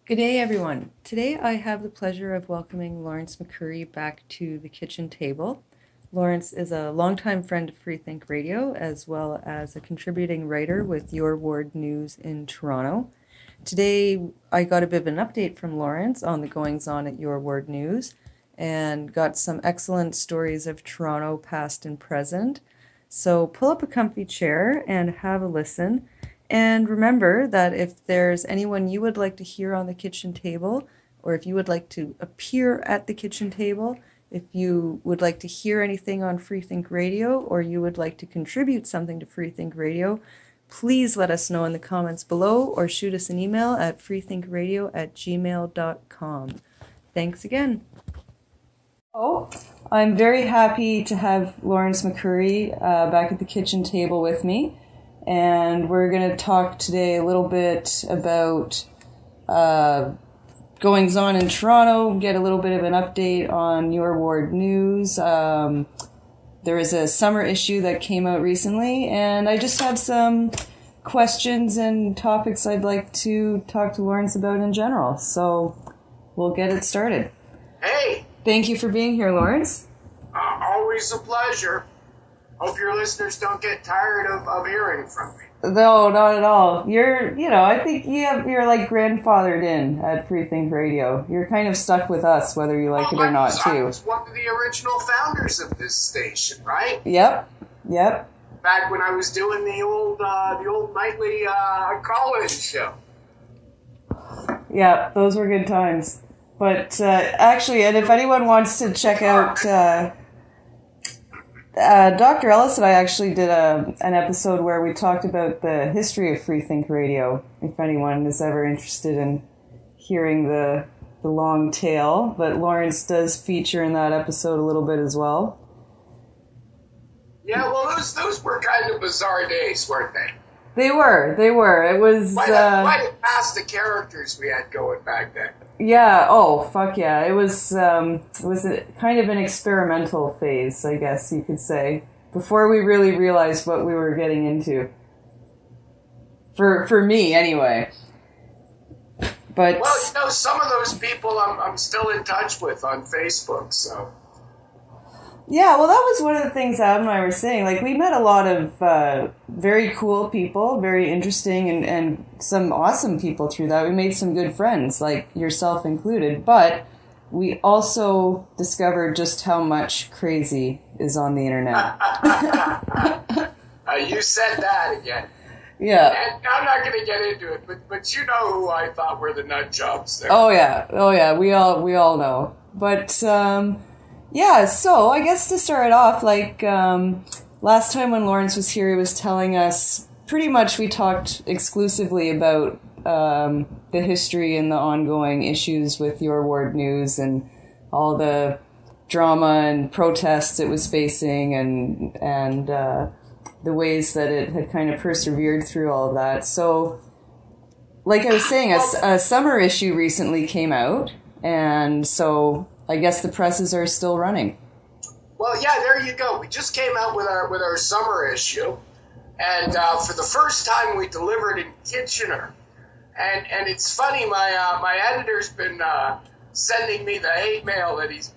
Good day, everyone. Today I have the pleasure of welcoming Lawrence McCurry back to the kitchen table. Lawrence is a longtime friend of Freethinkradio, as well as a contributing writer with Your Ward News in Toronto. Today I got a bit of an update from Lawrence on the goings-on at Your Ward News and got some excellent stories of Toronto past and present. So pull up a comfy chair and have a listen. And remember that if there's anyone you would like to hear on the kitchen table, or if you would like to appear at the kitchen table, if you would like to hear anything on Freethink Radio, or you would like to contribute something to Freethink Radio, please let us know in the comments below or shoot us an email at freethinkradio@gmail.com. Thanks again. Oh, I'm very happy to have Lawrence McCurry back at the kitchen table with me. And we're going to talk today a little bit about goings on in Toronto, get a little bit of an update on Your Ward News. There is a summer issue that came out recently, and I just have some questions and topics I'd like to talk to Lawrence about in general. So we'll get it started. Hey! Thank you for being here, Lawrence. Always a pleasure. Hope your listeners don't get tired of hearing from me. No, not at all. I think you're like grandfathered in at Freethink Radio. You're kind of stuck with us, whether you like it or not, too. I was one of the original founders of this station, right? Yep. Back when I was doing the old nightly call-in show. Yeah, those were good times. But actually, and if anyone wants to check out... Dr. Ellis and I actually did an episode where we talked about the history of Freethink Radio, if anyone is ever interested in hearing the long tale. But Lawrence does feature in that episode a little bit as well. Yeah, well, those were kind of bizarre days, weren't they? They were. It was... Quite a cast of characters we had going back then. Yeah, oh, fuck yeah. It was a kind of an experimental phase, I guess you could say, before we really realized what we were getting into. For me, anyway. But... Well, some of those people I'm still in touch with on Facebook, so... Yeah, well, that was one of the things Adam and I were saying. Like, we met a lot of very cool people, very interesting, and some awesome people through that. We made some good friends, like yourself included. But we also discovered just how much crazy is on the internet. You said that again. Yeah. And I'm not going to get into it, but you know who I thought were the nut jobs there. Oh yeah. We all know. But... yeah, so I guess to start off, last time when Lawrence was here, he was telling us, pretty much we talked exclusively about the history and the ongoing issues with Your Ward News and all the drama and protests it was facing and the ways that it had kind of persevered through all of that. So, like I was saying, a summer issue recently came out, and so... I guess the presses are still running. Well, yeah, there you go. We just came out with our summer issue, and for the first time we delivered in Kitchener. And it's funny, my editor's been sending me the hate mail that he's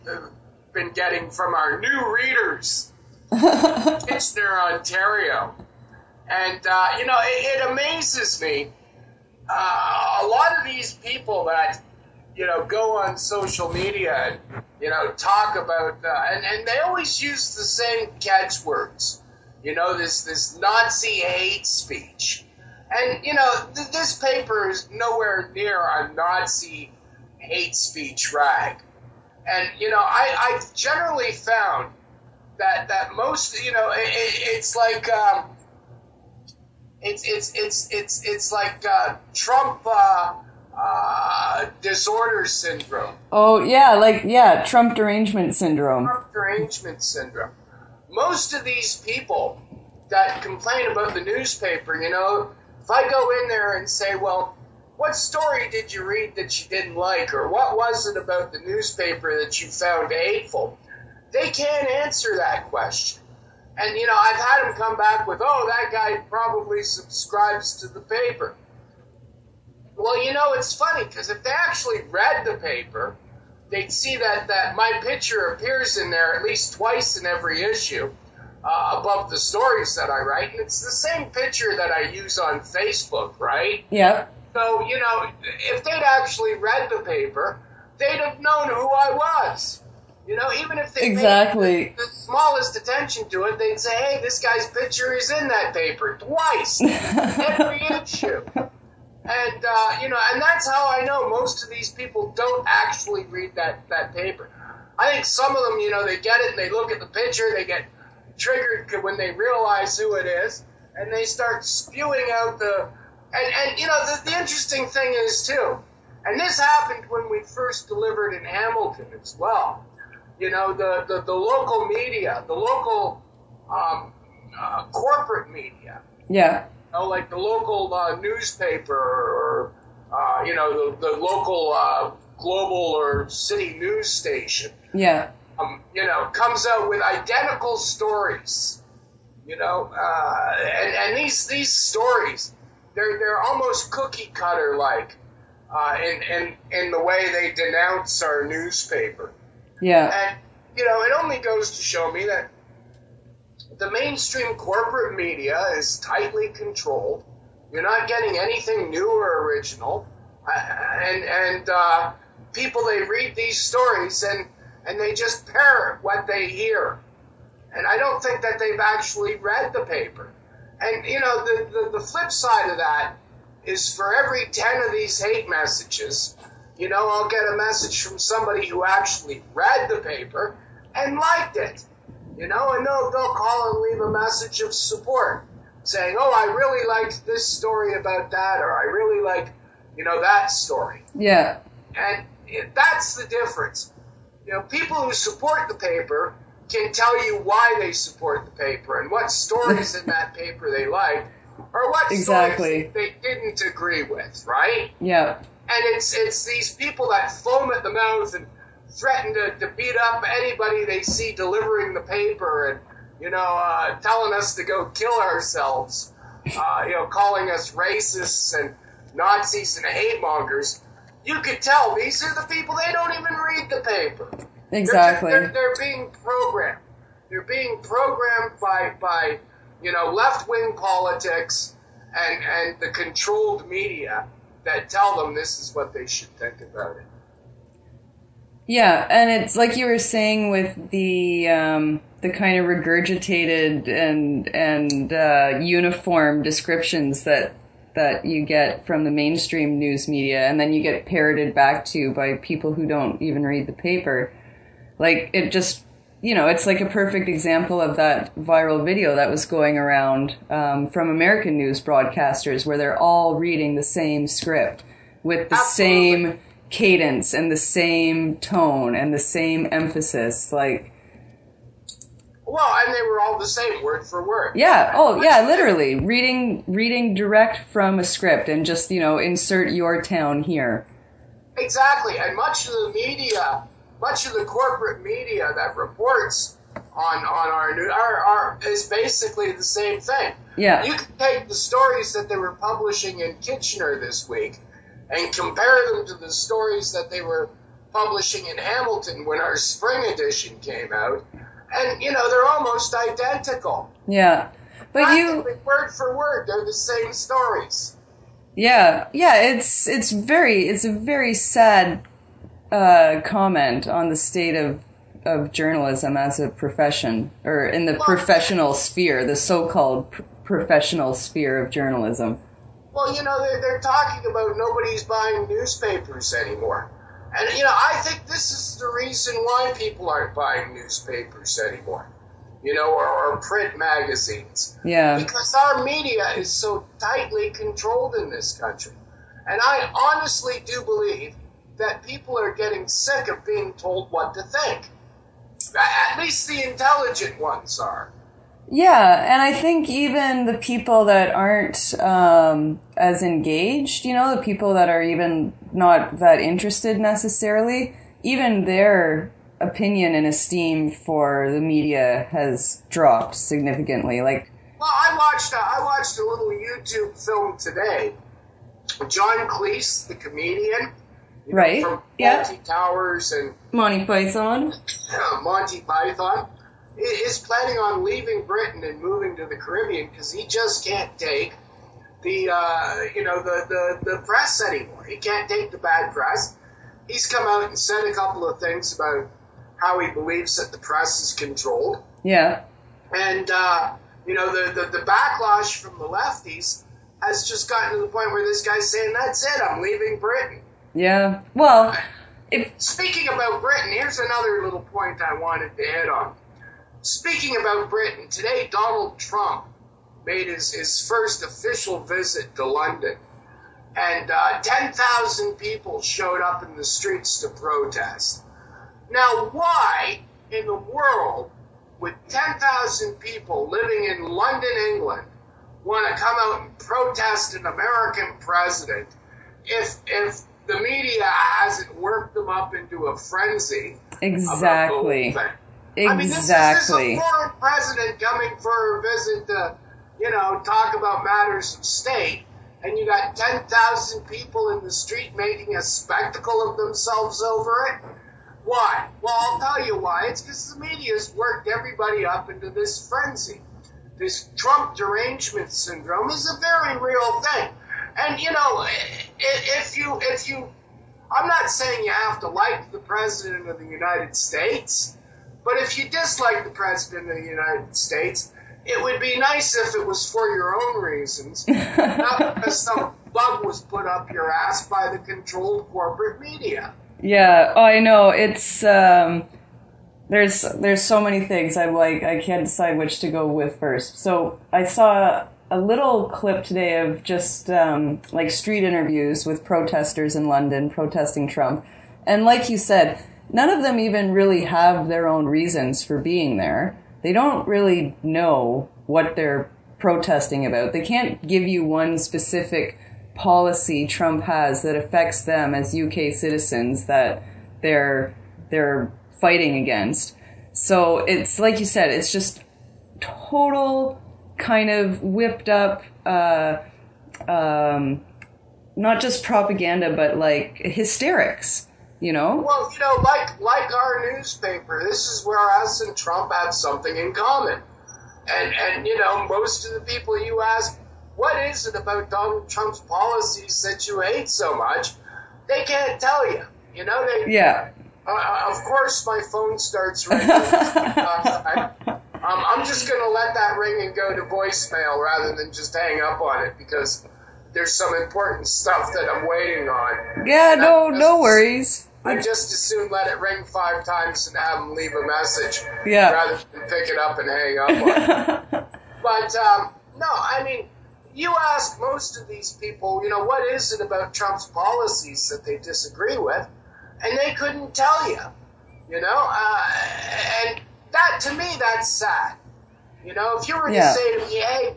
been getting from our new readers in Kitchener, Ontario. And it amazes me. A lot of these people that go on social media and, talk about, and they always use the same catchwords, this Nazi hate speech. And, this paper is nowhere near a Nazi hate speech rag. And, I've generally found that most, it's like, it's like Trump, disorder syndrome. Oh, yeah, Trump derangement syndrome. Trump derangement syndrome. Most of these people that complain about the newspaper, if I go in there and say, well, what story did you read that you didn't like, or what was it about the newspaper that you found hateful, they can't answer that question. And, I've had them come back with, oh, that guy probably subscribes to the paper. Well, you know, it's funny because if they actually read the paper, they'd see that my picture appears in there at least twice in every issue above the stories that I write. And it's the same picture that I use on Facebook, right? Yep. So, you know, if they'd actually read the paper, they'd have known who I was. You know, even if they paid the smallest attention to it, they'd say, hey, this guy's picture is in that paper twice, every issue. And, you know, and that's how I know most of these people don't actually read that paper. I think some of them, you know, they get it and they look at the picture, they get triggered when they realize who it is, and they start spewing out and you know, the interesting thing is, too, and this happened when we first delivered in Hamilton as well. You know, the local media, the local corporate media. Yeah. You know, like the local newspaper or, you know, the local global or city news station. Yeah. You know, comes out with identical stories. You know, and these stories, they're almost cookie cutter like in the way they denounce our newspaper. Yeah. And, you know, it only goes to show me that the mainstream corporate media is tightly controlled. You're not getting anything new or original. And people, they read these stories and they just parrot what they hear. And I don't think that they've actually read the paper. And, you know, the flip side of that is for every 10 of these hate messages, you know, I'll get a message from somebody who actually read the paper and liked it, you know, and they'll call and leave a message of support saying, oh, I really liked this story about that, or I really like, you know, that story. Yeah. And that's the difference. You know, people who support the paper can tell you why they support the paper and what stories in that paper they like, or what stories they didn't agree with, right? Yeah. And it's these people that foam at the mouth and threaten to beat up anybody they see delivering the paper and, you know, telling us to go kill ourselves, you know, calling us racists and Nazis and hate mongers. You could tell these are the people, they don't even read the paper. Exactly. They're being programmed. They're being programmed by you know, left-wing politics and the controlled media that tell them this is what they should think about it. Yeah, and it's like you were saying with the kind of regurgitated and uniform descriptions that you get from the mainstream news media, and then you get parroted back to by people who don't even read the paper. Like, it just, you know, it's like a perfect example of that viral video that was going around from American news broadcasters where they're all reading the same script with the same cadence and the same tone and the same emphasis. Like, well, and they were all the same, word for word. Yeah. Oh, yeah, literally. Reading direct from a script and just, you know, insert your town here. Exactly. And much of the media, much of the corporate media that reports on our news is basically the same thing. Yeah. You can take the stories that they were publishing in Kitchener this week and compare them to the stories that they were publishing in Hamilton when our spring edition came out. And, you know, they're almost identical. Yeah. But word for word, they're the same stories. Yeah. Yeah, it's a very sad comment on the state of journalism as a profession, or in the professional sphere, the so-called professional sphere of journalism. Well, you know, they're talking about nobody's buying newspapers anymore. And, you know, I think this is the reason why people aren't buying newspapers anymore, you know, or print magazines. Yeah. Because our media is so tightly controlled in this country. And I honestly do believe that people are getting sick of being told what to think. At least the intelligent ones are. Yeah, and I think even the people that aren't as engaged, you know, the people that are even not that interested necessarily, even their opinion and esteem for the media has dropped significantly. Like, well, I watched a little YouTube film today John Cleese, the comedian, Right. from Yeah. Monty Towers and Monty Python. Monty Python, is planning on leaving Britain and moving to the Caribbean because he just can't take the the press anymore. He can't take the bad press. He's come out and said a couple of things about how he believes that the press is controlled. Yeah. And the backlash from the lefties has just gotten to the point where this guy's saying, "That's it, I'm leaving Britain." Yeah. Well, Speaking about Britain, here's another little point I wanted to hit on. Speaking about Britain, today Donald Trump made his first official visit to London, and 10,000 people showed up in the streets to protest. Now, why in the world would 10,000 people living in London, England, want to come out and protest an American president if the media hasn't worked them up into a frenzy? exactly. About the whole thing? I mean, this is a foreign president coming for a visit to, talk about matters of state, and you got 10,000 people in the street making a spectacle of themselves over it. Why? Well, I'll tell you why. It's because the media's worked everybody up into this frenzy. This Trump derangement syndrome is a very real thing. And, if you, I'm not saying you have to like the President of the United States, but if you dislike the President of the United States, it would be nice if it was for your own reasons, not because some bug was put up your ass by the controlled corporate media. Yeah, I know. It's there's so many things I'm like, I can't decide which to go with first. So I saw a little clip today of just like street interviews with protesters in London protesting Trump. And like you said, none of them even really have their own reasons for being there. They don't really know what they're protesting about. They can't give you one specific policy Trump has that affects them as UK citizens that they're fighting against. So it's like you said, it's just total kind of whipped up, not just propaganda, but like hysterics, Well, like our newspaper, this is where us and Trump have something in common. And most of the people you ask, what is it about Donald Trump's policies that you hate so much? They can't tell you. Yeah. Of course, my phone starts ringing. I'm just going to let that ring and go to voicemail rather than just hang up on it because there's some important stuff that I'm waiting on. Yeah, no worries. I just as soon let it ring 5 times and have them leave a message rather than pick it up and hang up on it. But, no, I mean, you ask most of these people, what is it about Trump's policies that they disagree with? And they couldn't tell you, and that, to me, that's sad. If you were to say to me, hey,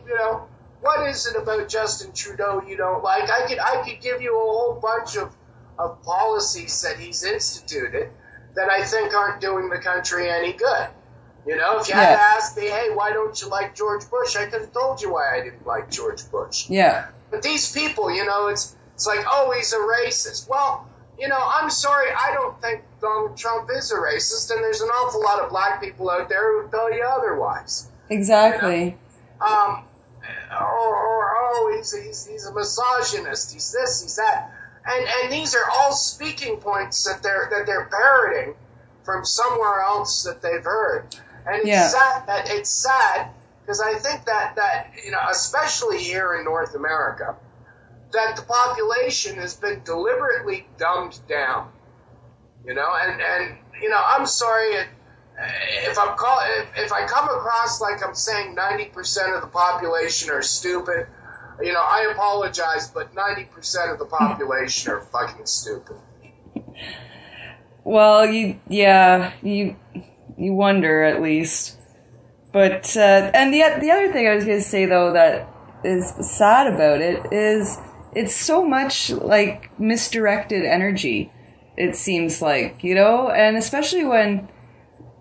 what is it about Justin Trudeau you don't like? I could give you a whole bunch of policies that he's instituted that I think aren't doing the country any good. If you had to ask me, hey, why don't you like George Bush? I could have told you why I didn't like George Bush. Yeah. But these people, it's like, oh, he's a racist. Well, I'm sorry, I don't think Donald Trump is a racist, and there's an awful lot of black people out there who tell you otherwise. Exactly. He's a misogynist. He's this. He's that. And these are all speaking points that they're parroting from somewhere else that they've heard. And it's sad because I think that especially here in North America, that the population has been deliberately dumbed down. And I'm sorry if I come across like I'm saying 90% of the population are stupid. I apologize, but 90% of the population are fucking stupid. Well, you wonder at least. But and the other thing I was going to say though that is sad about it is it's so much like misdirected energy. It seems like, and especially when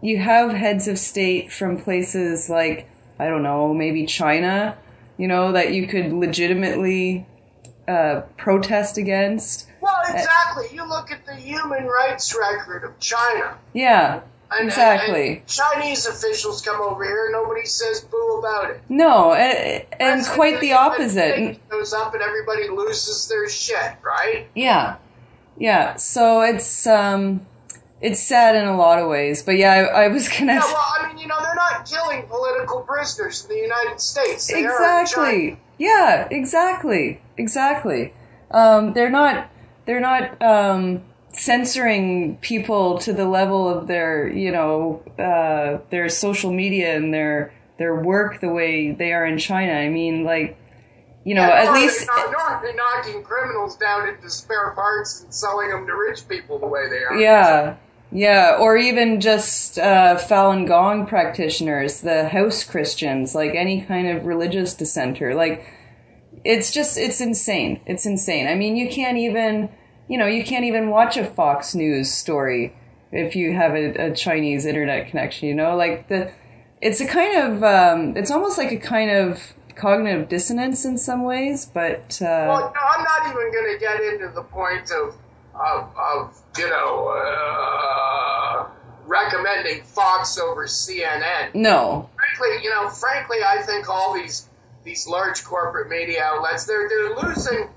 you have heads of state from places like, I don't know, maybe China, that you could legitimately protest against. Well, exactly. You look at the human rights record of China. Yeah, exactly. And Chinese officials come over here, nobody says boo about it. No, and quite the opposite. It goes up and everybody loses their shit, right? Yeah. So it's sad in a lot of ways, but yeah, I was gonna. Yeah, well, I mean, they're not killing political prisoners in the United States. They are in China. Exactly. Yeah, exactly. They're not censoring people to the level of their social media and their work the way they are in China. I mean, at least nor are they knocking criminals down into spare parts and selling them to rich people the way they are. Yeah, or even just Falun Gong practitioners, the house Christians, like any kind of religious dissenter. Like, it's insane. It's insane. I mean, you can't even watch a Fox News story if you have a Chinese internet connection, it's a kind of, it's almost like a kind of cognitive dissonance in some ways, but... Well, I'm not even going to get into the point of recommending Fox over CNN. No. Frankly, I think all these large corporate media outlets, they're losing,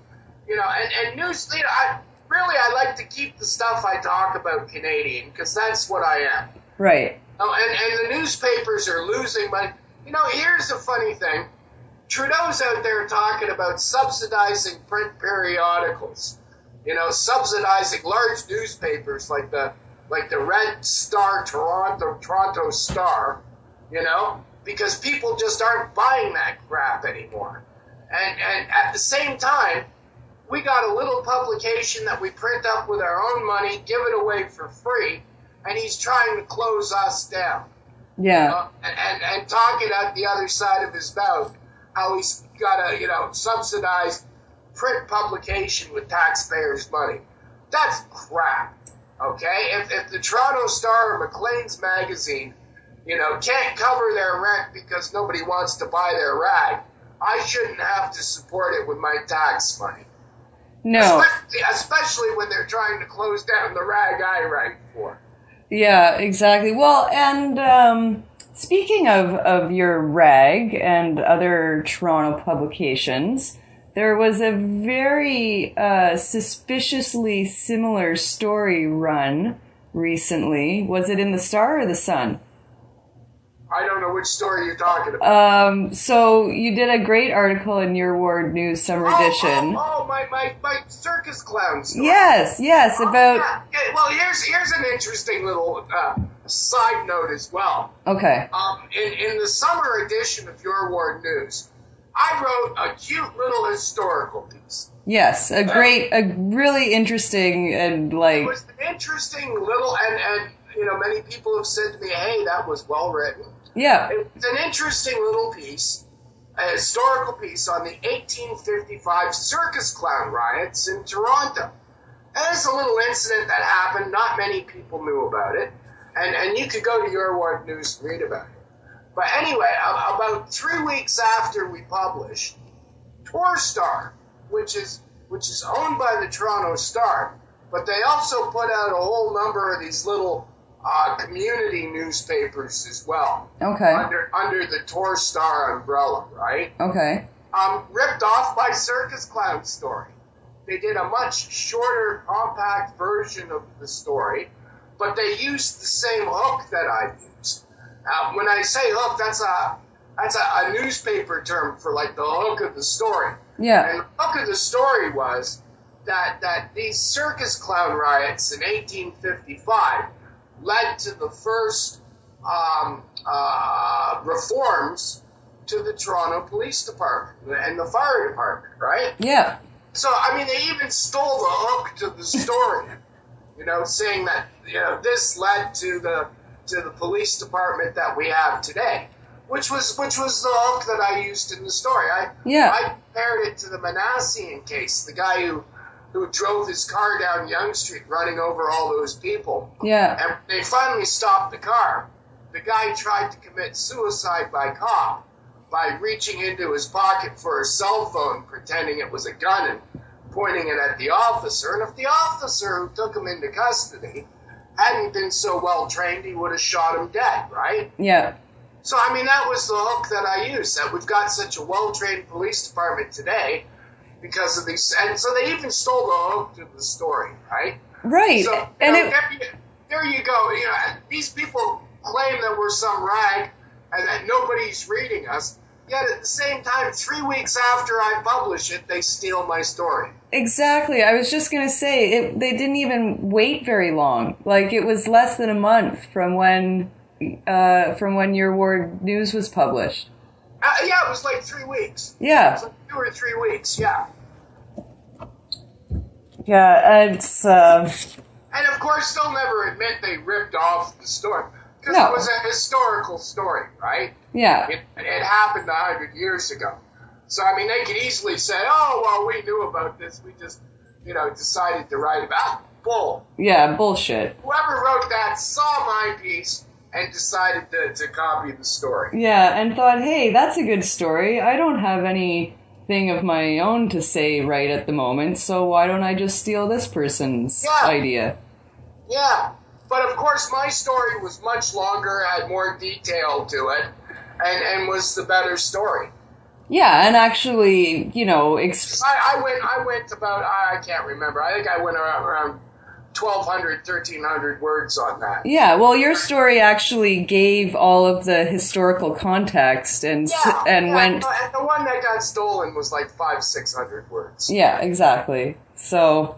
and news. I like to keep the stuff I talk about Canadian because that's what I am. Right. And the newspapers are losing money. Here's a funny thing. Trudeau's out there talking about subsidizing print periodicals. Subsidizing large newspapers like the Red Star Toronto Star, because people just aren't buying that crap anymore. And at the same time, we got a little publication that we print up with our own money, give it away for free, and he's trying to close us down. Yeah. And talking at the other side of his mouth how he's got a, subsidized print publication with taxpayers' money. That's crap, okay? If the Toronto Star or Maclean's magazine, can't cover their rent because nobody wants to buy their rag, I shouldn't have to support it with my tax money. No. Especially when they're trying to close down the rag I write for. Yeah, exactly. Well, and speaking of your rag and other Toronto publications, there was a very suspiciously similar story run recently. Was it in the Star or the Sun? I don't know which story you're talking about. So you did a great article in Your Ward News Summer Edition. My circus clown story. Yes, about... Yeah. Well, here's an interesting little side note as well. Okay. In the summer edition of Your Ward News, I wrote a cute little historical piece. Yes, a really interesting and It was an interesting little, and many people have said to me, hey, that was well written. Yeah. It's an interesting little piece, a historical piece on the 1855 circus clown riots in Toronto. And it's a little incident that happened. Not many people knew about it. And you could go to Your Ward News and read about it. But anyway, about 3 weeks after we published, Torstar, which is owned by the Toronto Star, but they also put out a whole number of these little community newspapers as well. Okay. Under the Torstar umbrella, right? Okay. Ripped off by Circus Clown story. They did a much shorter, compact version of the story, but they used the same hook that I used. When I say hook, that's a newspaper term for like the hook of the story. Yeah. And the hook of the story was that these circus clown riots in 1855 led to the first reforms to the Toronto Police Department and the Fire Department, right? Yeah. So, I mean, they even stole the hook to the story, saying that, this led to the police department that we have today, which was the hook that I used in the story. I compared it to the Manassian case, the guy who drove his car down Yonge Street running over all those people. Yeah. And they finally stopped the car. The guy tried to commit suicide by cop by reaching into his pocket for a cell phone, pretending it was a gun, pointing it at the officer. And if the officer who took him into custody hadn't been so well trained, he would have shot him dead, right? Yeah. So, I mean, that was the hook that I used, that we've got such a well-trained police department today because of these. And so they even stole the hook to the story, right? Right. So, there you go. You know, these people claim that we're some rag and that nobody's reading us. Yet at the same time, 3 weeks after I publish it, they steal my story. Exactly. I was just going to say, they didn't even wait very long. Like, it was less than a month from when your Ward News was published. Yeah, it was like 3 weeks. Yeah. It was like 2 or 3 weeks, yeah. Yeah, it's... And of course, they'll never admit they ripped off the story. Because it was a historical story, right? Yeah. It happened 100 years ago. So, I mean, they could easily say, oh, well, we knew about this. We just, decided to write about it. Bull. Yeah, bullshit. Whoever wrote that saw my piece and decided to copy the story. Yeah, and thought, hey, that's a good story. I don't have anything of my own to say right at the moment, so why don't I just steal this person's idea? Yeah. But of course, my story was much longer, had more detail to it, and was the better story. Yeah, and actually, I went about, I can't remember, I think I went around 1,200, 1,300 words on that. Yeah, well, your story actually gave all of the historical context and went... And the one that got stolen was like 500-600 words. Yeah, exactly. So...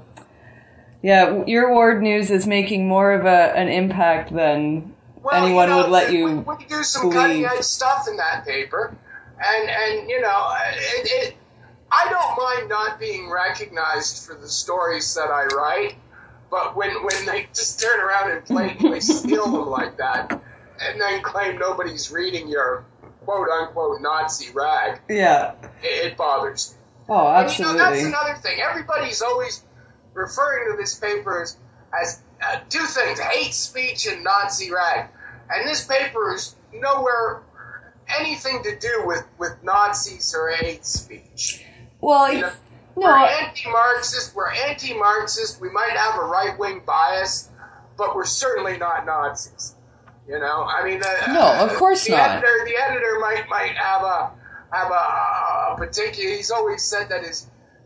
yeah, your Ward News is making more of an impact than anyone would let you we do some cutting-edge stuff in that paper, and I don't mind not being recognized for the stories that I write, but when they just turn around and blatantly steal them like that, and then claim nobody's reading your quote-unquote Nazi rag, it bothers me. Oh, absolutely. And, that's another thing. Everybody's always referring to this paper as two things, hate speech and Nazi rag. And this paper is nowhere anything to do with Nazis or hate speech. Well, we're anti-Marxist, we might have a right-wing bias, but we're certainly not Nazis. I mean... no, of course not. The editor might have a particular... He's always said that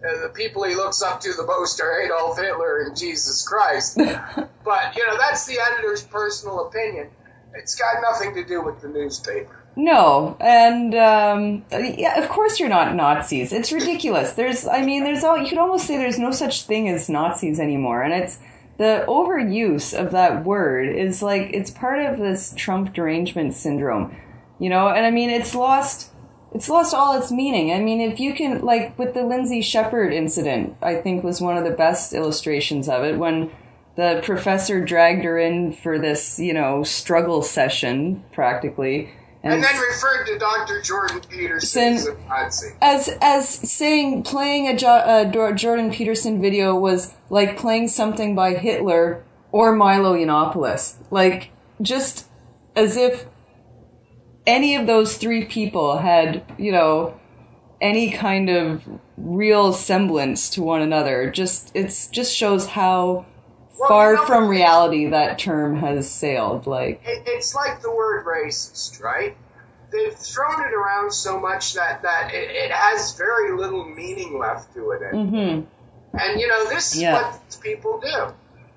the people he looks up to the most are Adolf Hitler and Jesus Christ. But, that's the editor's personal opinion. It's got nothing to do with the newspaper. No, and, of course you're not Nazis. It's ridiculous. You could almost say there's no such thing as Nazis anymore, and it's, the overuse of that word is like, it's part of this Trump derangement syndrome, and I mean, it's lost all its meaning. I mean, if you can, like, with the Lindsay Shepherd incident, I think was one of the best illustrations of it, when the professor dragged her in for this, struggle session, practically. And then referred to Dr. Jordan Peterson as a Nazi. As saying playing a Jordan Peterson video was like playing something by Hitler or Milo Yiannopoulos. Like, just as if any of those three people had, any kind of real semblance to one another. It just shows how far from reality that term has sailed. Like, it's like the word racist, right? They've thrown it around so much that it has very little meaning left to it anymore. Mm-hmm. And this is what these people do.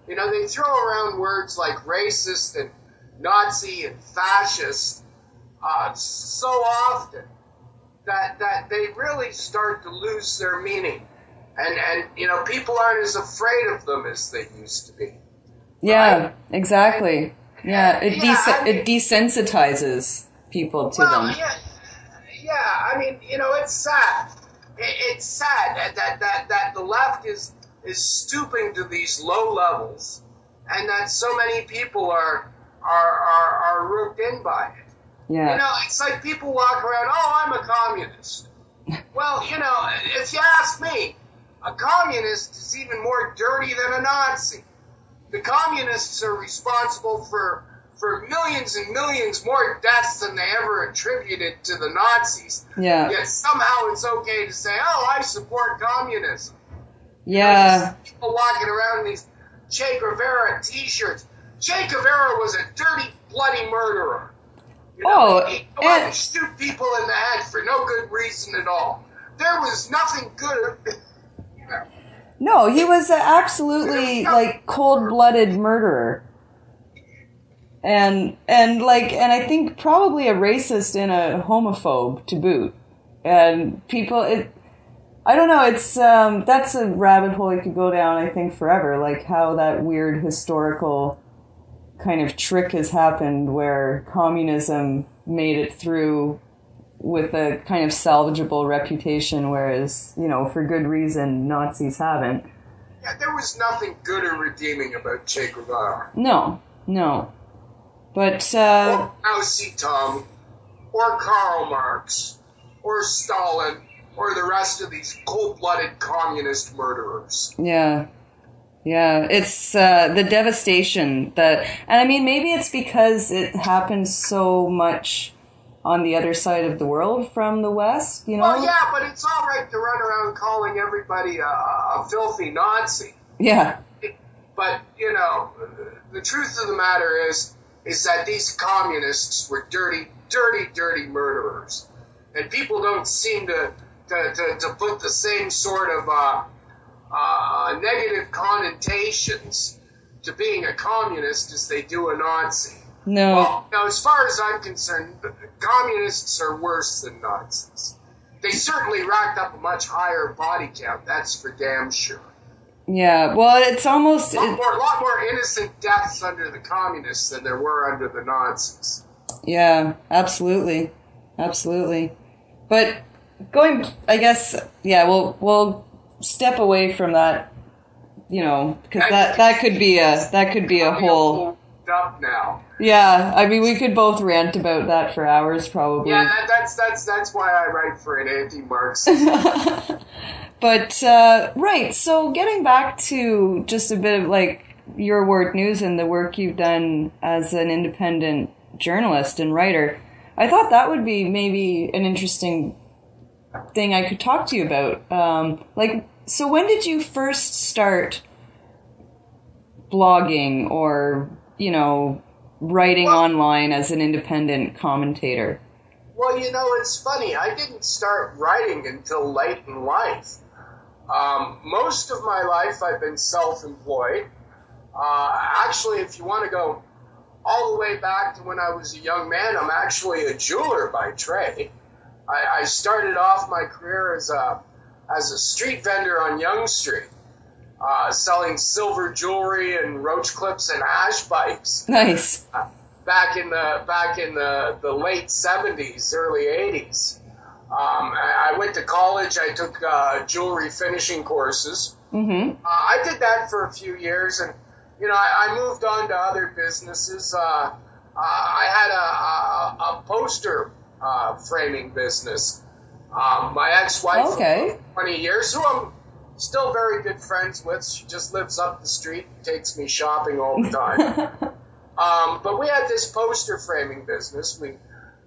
They throw around words like racist and Nazi and fascist so often that they really start to lose their meaning. And people aren't as afraid of them as they used to be. Yeah, right? exactly. It desensitizes people to them. I mean, it's sad. It's sad that the left is stooping to these low levels, and that so many people are roped in by it. Yeah. It's like people walk around, oh, I'm a communist. Well, if you ask me, a communist is even more dirty than a Nazi. The communists are responsible for millions and millions more deaths than they ever attributed to the Nazis. Yeah. Yet somehow it's okay to say, oh, I support communism. Yeah. People walking around in these Che Guevara T-shirts. Che Guevara was a dirty, bloody murderer. He wanted to shoot people in the head for no good reason at all. There was nothing good. No, he was an absolutely cold-blooded murderer. And I think probably a racist and a homophobe to boot. And people, I don't know, it's, that's a rabbit hole you could go down, I think, forever, like how that weird historical kind of trick has happened where communism made it through with a kind of salvageable reputation, whereas, for good reason, Nazis haven't. Yeah, there was nothing good or redeeming about Che Guevara. No. But, or Mao Zedong, or Karl Marx, or Stalin, or the rest of these cold-blooded communist murderers. Yeah, it's the devastation and I mean, maybe it's because it happens so much on the other side of the world from the West, Well, yeah, but it's all right to run around calling everybody a filthy Nazi. Yeah. But, the truth of the matter is that these communists were dirty, dirty, dirty murderers. And people don't seem to put the same sort of negative connotations to being a communist as they do a Nazi. No. Well, now, as far as I'm concerned, communists are worse than Nazis. They certainly racked up a much higher body count, that's for damn sure. Yeah, well, it's almost... A lot more innocent deaths under the communists than there were under the Nazis. Yeah, absolutely. But going, I guess, yeah, we'll step away from that, because that could be a whole... Up now. Yeah, I mean, we could both rant about that for hours, probably. Yeah, that's why I write for an anti-Marxist. But, right, so getting back to just a bit of, your work news and the work you've done as an independent journalist and writer, I thought that would be maybe an interesting thing I could talk to you about. So when did you first start blogging or, writing online as an independent commentator? Well, it's funny. I didn't start writing until late in life. Most of my life I've been self-employed. Actually, if you want to go all the way back to when I was a young man, I'm actually a jeweler by trade. I started off my career as a street vendor on Yonge Street, selling silver jewelry and roach clips and hash pipes. Nice. Back in the late 70s, early 80s. I went to college. I took jewelry finishing courses. Mm-hmm. I did that for a few years, and I moved on to other businesses. I had a poster framing business. My ex-wife for 20 years, who I'm still very good friends with. She just lives up the street and takes me shopping all the time. But we had this poster framing business.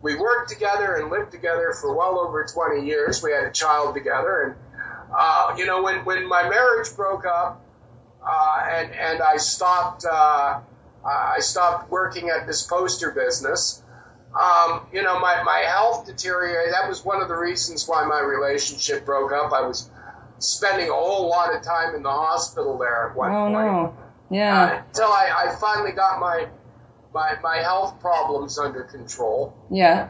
We worked together and lived together for well over 20 years. We had a child together. And, when my marriage broke up and I stopped working at this poster business, my health deteriorated. That was one of the reasons why my relationship broke up. I was spending a whole lot of time in the hospital there at one point. No. Yeah. Until I finally got my health problems under control. Yeah.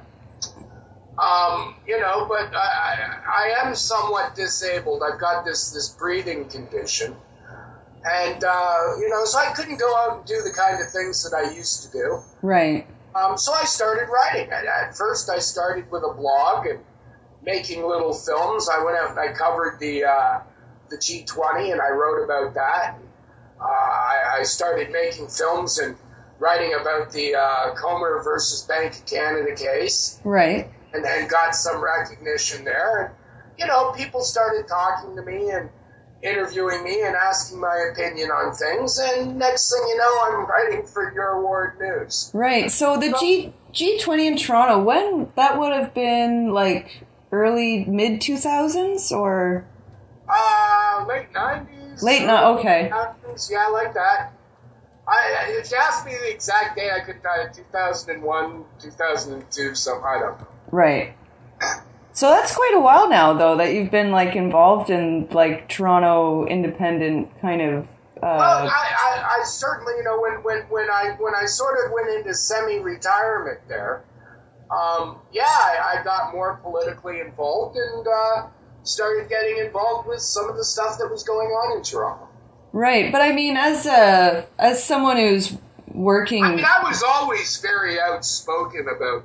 But I am somewhat disabled. I've got this breathing condition. And, so I couldn't go out and do the kind of things that I used to do. Right. So I started writing. At first, I started with a blog and making little films. I went out and I covered the G20 and I wrote about that. I started making films and writing about the Comer versus Bank of Canada case. Right. And then got some recognition there. And, people started talking to me and interviewing me and asking my opinion on things. And next thing you know, I'm writing for Your Award News. Right. So the G20 in Toronto, when that would have been early, mid-2000s or? late 90s. Okay. 90s, yeah, like that. If you ask me the exact date, I could die 2001, 2002, something, I don't know. Right. So that's quite a while now, though, that you've been, like, involved in, like, Toronto independent kind of... Well, I certainly, you know, when I sort of went into semi-retirement there, I got more politically involved and started getting involved with some of the stuff that was going on in Toronto. Right, but I mean, as someone who's working... I mean, I was always very outspoken about,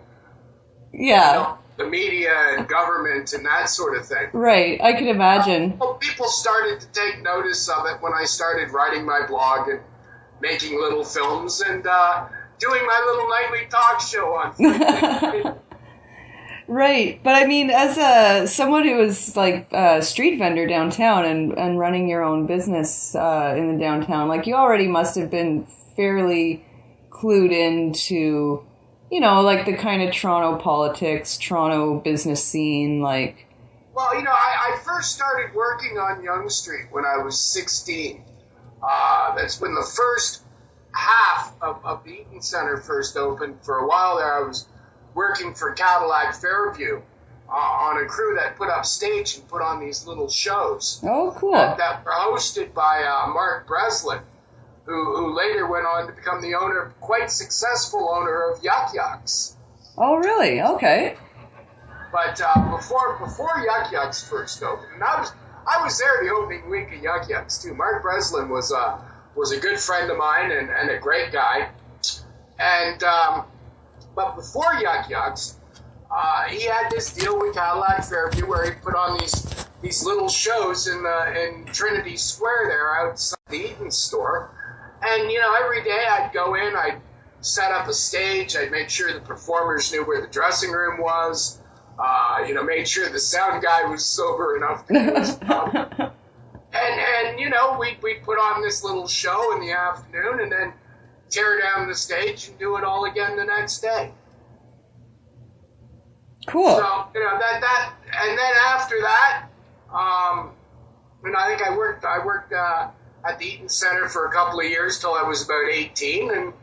yeah, you know, the media and government and that sort of thing. Right, I can imagine. People started to take notice of it when I started writing my blog and making little films and doing my little nightly talk show on Right, but I mean, as someone who was like a street vendor downtown and running your own business in the downtown, like you already must have been fairly clued into, you know, like the kind of Toronto politics, Toronto business scene, like... Well, you know, I first started working on Yonge Street when I was 16. That's when the first half of the Eaton Centre first opened. For a while there, I was working for Cadillac Fairview on a crew that put up stage and put on these little shows. Oh, cool. That were hosted by Mark Breslin, who later went on to become the owner, quite successful owner of Yuck Yucks. Oh, really? Okay. But before Yuck Yucks first opened, and I was there the opening week of Yuck Yucks too. Mark Breslin was a good friend of mine and a great guy. And but before Yuck Yucks, he had this deal with Cadillac Fairview where he put on these little shows in Trinity Square there outside the Eaton store. And, you know, every day I'd go in, I'd set up a stage, I'd make sure the performers knew where the dressing room was, you know, made sure the sound guy was sober enough to do his job. And, you know, we'd put on this little show in the afternoon and then tear down the stage and do it all again the next day. Cool. So, you know, that and then after that, you know, I think I worked at the Eaton Centre for a couple of years till I was about 18, and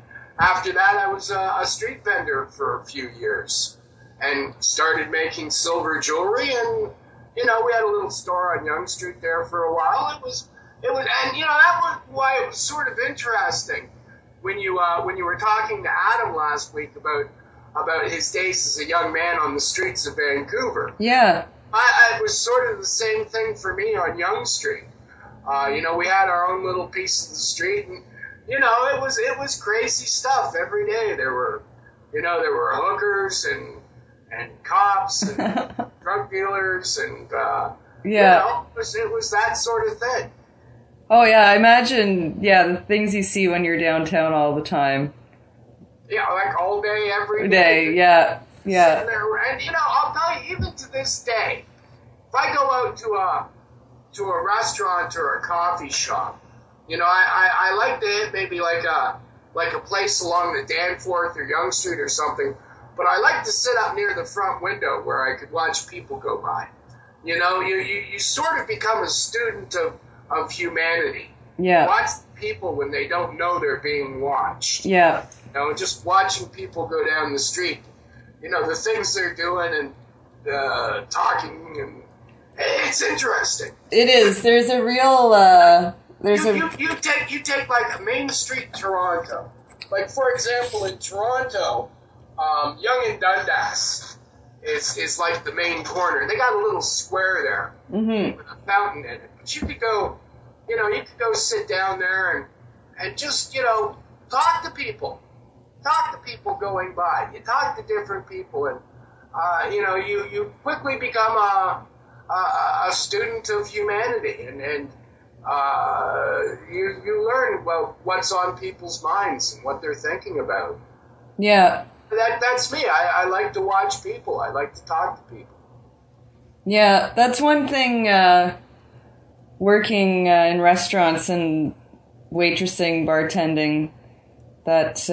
after that I was a street vendor for a few years and started making silver jewelry, and you know, we had a little store on Yonge Street there for a while. It was and you know, that was why it was sort of interesting when you were talking to Adam last week about his days as a young man on the streets of Vancouver. Yeah. It was sort of the same thing for me on Yonge Street. You know, we had our own little piece of the street, and you know, it was crazy stuff every day. There were hookers and cops and drug dealers and you know, it was that sort of thing. Oh yeah, I imagine. Yeah, the things you see when you're downtown all the time. Yeah, like all day, every day. Yeah. And you know, I'll tell you, even to this day, if I go out to a restaurant or a coffee shop, you know, I like to hit maybe like a place along the Danforth or Yonge Street or something, but I like to sit up near the front window where I could watch people go by. You know, you sort of become a student of humanity. Yeah. Watch people when they don't know they're being watched. Yeah. You know, just watching people go down the street, you know, the things they're doing and talking, and it's interesting. It is. There's a real you take like a Main Street Toronto. Like, for example, in Toronto, Yonge and Dundas is like the main corner. They got a little square there with a fountain in it. But you could go sit down there and just, you know, talk to people. Talk to people going by. You talk to different people, and you know, you quickly become a student of humanity, and you learn about what's on people's minds and what they're thinking about. Yeah. That's me. I like to watch people. I like to talk to people. Yeah, that's one thing. Working in restaurants and waitressing, bartending, that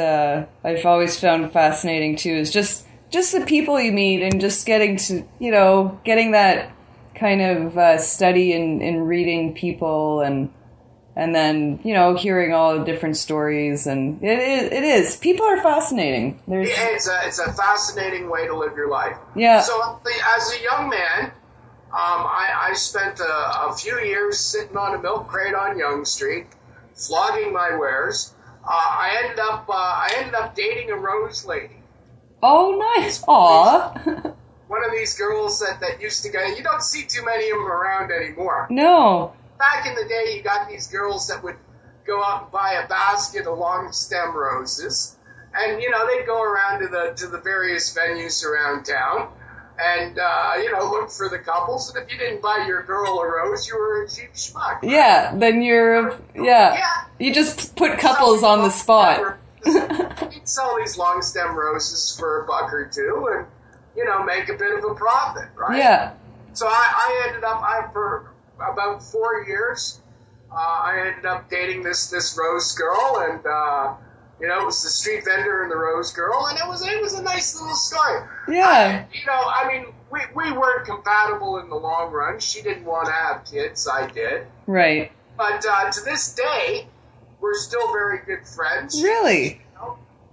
I've always found fascinating too, is just the people you meet and just getting to, you know, getting that kind of study in reading people and then, hearing all the different stories. And it is. People are fascinating. It's a fascinating way to live your life. Yeah. So as a young man, I spent a few years sitting on a milk crate on Yonge Street, flogging my wares. I ended up dating a rose lady. Oh, nice. Aw. One of these girls that used to go, you don't see too many of them around anymore. No. Back in the day, you got these girls that would go out and buy a basket of long stem roses, and they'd go around to the various venues around town, and look for the couples. And if you didn't buy your girl a rose, you were a cheap schmuck. Right? Yeah, then yeah. You just put couples on the spot. You'd sell these long stem roses for $1 or $2, and make a bit of a profit, right? Yeah. So I ended up for about 4 years. I ended up dating this rose girl, and it was the street vendor and the rose girl, and it was a nice little story. Yeah. We weren't compatible in the long run. She didn't want to have kids. I did. Right. But to this day, we're still very good friends. Really?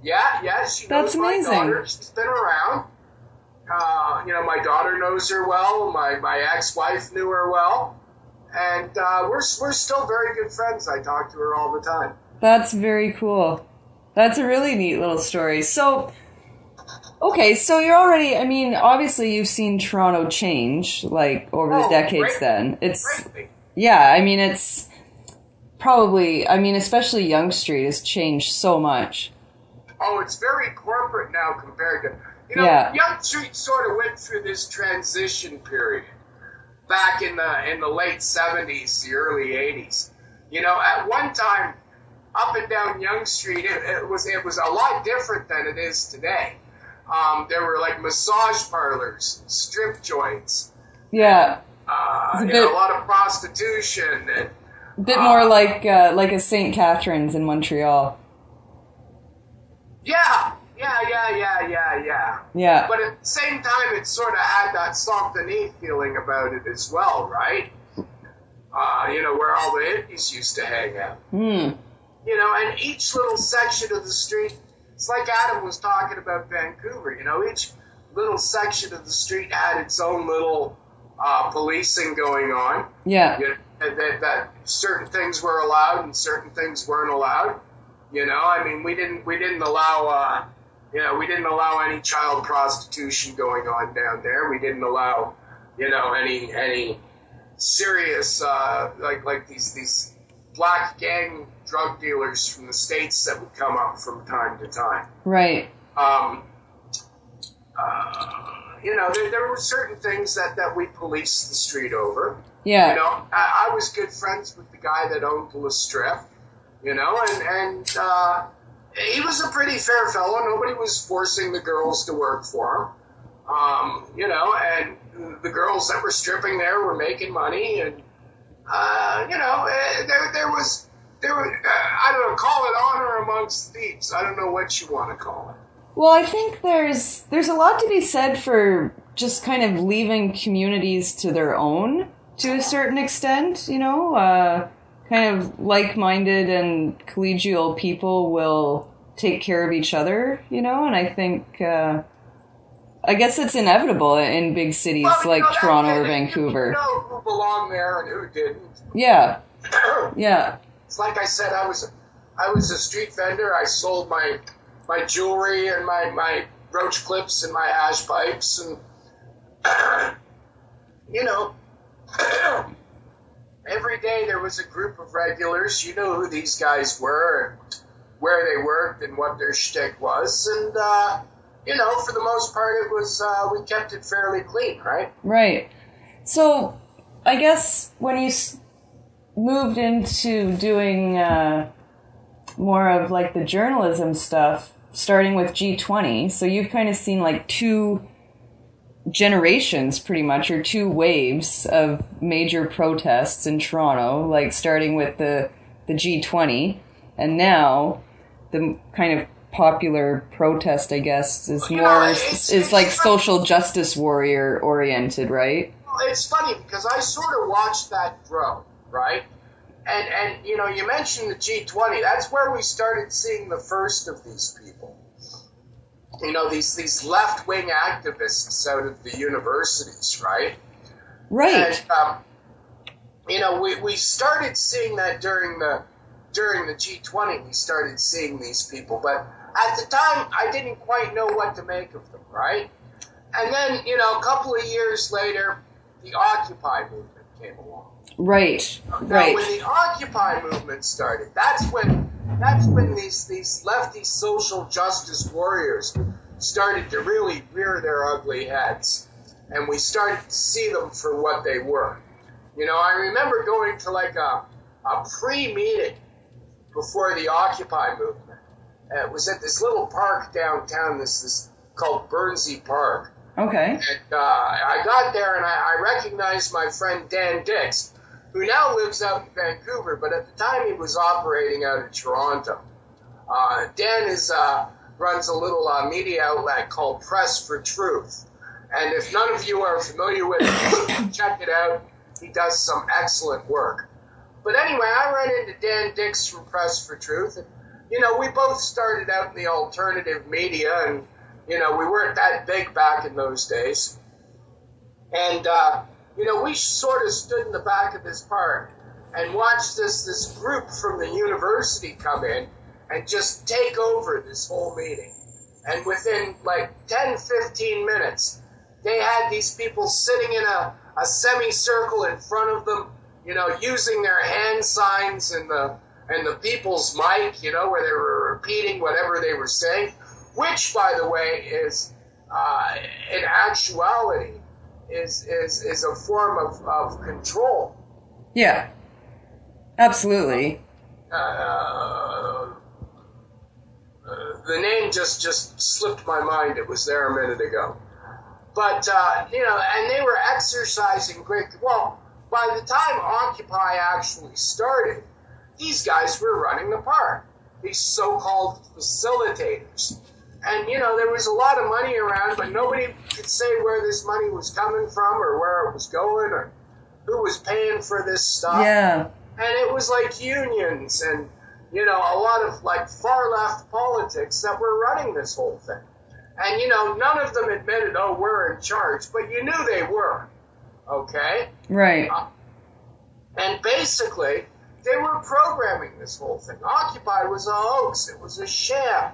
Yeah. She knows my daughter. She's been around. My daughter knows her well. My ex-wife knew her well. And we're still very good friends. I talk to her all the time. That's very cool. That's a really neat little story. So, okay, so you're already, obviously you've seen Toronto change, over the decades then. It's probably, especially Yonge Street has changed so much. Oh, it's very corporate now compared to, Yonge Street sort of went through this transition period back in the late 70s, the early 80s. At one time, up and down Yonge Street, it was a lot different than it is today. There were massage parlors, strip joints. Yeah. A lot of prostitution. And, a bit more like a St. Catharines in Montreal. Yeah. Yeah. But at the same time, it sort of had that something-y feeling about it as well, right? Where all the hippies used to hang out. And each little section of the street, it's like Adam was talking about Vancouver, each little section of the street had its own little policing going on. Yeah. That certain things were allowed and certain things weren't allowed. We didn't allow, we didn't allow any child prostitution going on down there. We didn't allow, any serious, like these black gang drug dealers from the States that would come up from time to time. Right. There were certain things that we policed the street over. Yeah. I was good friends with the guy that owned the Strip, and he was a pretty fair fellow. Nobody was forcing the girls to work for him. And the girls that were stripping there were making money, and there was I don't know, call it honor amongst thieves. I don't know what you want to call it. Well, I think there's a lot to be said for just kind of leaving communities to their own to a certain extent, kind of like-minded and collegial people will take care of each other, and I think, I guess it's inevitable in big cities like Toronto or Vancouver. Who belonged there and who didn't. Yeah. Yeah. It's like I said, I was a street vendor. I sold my jewelry and my roach clips and my hash pipes, and every day there was a group of regulars. You knew who these guys were, and where they worked, and what their shtick was, and for the most part, it was we kept it fairly clean, right? Right. So, I guess when you moved into doing more of the journalism stuff, starting with G20, so you've kind of seen two generations pretty much, or two waves of major protests in Toronto, starting with the G20, and now the kind of popular protest, I guess, is more is social justice warrior oriented, right? it's funny because I sort of watched that grow, right? And you know, you mentioned the G20. That's where we started seeing the first of these people. You know, these left-wing activists out of the universities, right? Right. And, you know, we started seeing that during the G20. We started seeing these people, but at the time, I didn't quite know what to make of them, right? And then, you know, a couple of years later, the Occupy movement came along. Right. Now, Right. when the Occupy movement started, that's when these lefty social justice warriors started to really rear their ugly heads, and we started to see them for what they were. You know, I remember going to like a pre-meeting before the Occupy movement. It was at this little park downtown, this called Burnsy Park. Okay. And I got there and I recognized my friend Dan Dix, who now lives out in Vancouver, but at the time he was operating out of Toronto. Dan runs a little media outlet called Press for Truth. And if none of you are familiar with it, check it out. He does some excellent work. But anyway, I ran into Dan Dix from Press for Truth. And, you know, we both started out in the alternative media, and, you know, we weren't that big back in those days. And, you know, we sort of stood in the back of this park and watched this group from the university come in and just take over this whole meeting. And within like 10, 15 minutes, they had these people sitting in a semicircle in front of them, you know, using their hand signs and the people's mic, you know, where they were repeating whatever they were saying, which, by the way, is in actuality is a form of control. Yeah. Absolutely. The name just slipped my mind. It was there a minute ago. But, you know, and they were exercising great... Well, by the time Occupy actually started, these guys were running the park. These so-called facilitators. And, you know, there was a lot of money around, but nobody could say where this money was coming from or where it was going or who was paying for this stuff. Yeah. And it was like unions and, you know, a lot of like far-left politics that were running this whole thing. And, you know, none of them admitted, oh, we're in charge, but you knew they were, okay? Right. And basically, they were programming this whole thing. Occupy was a hoax. It was a sham.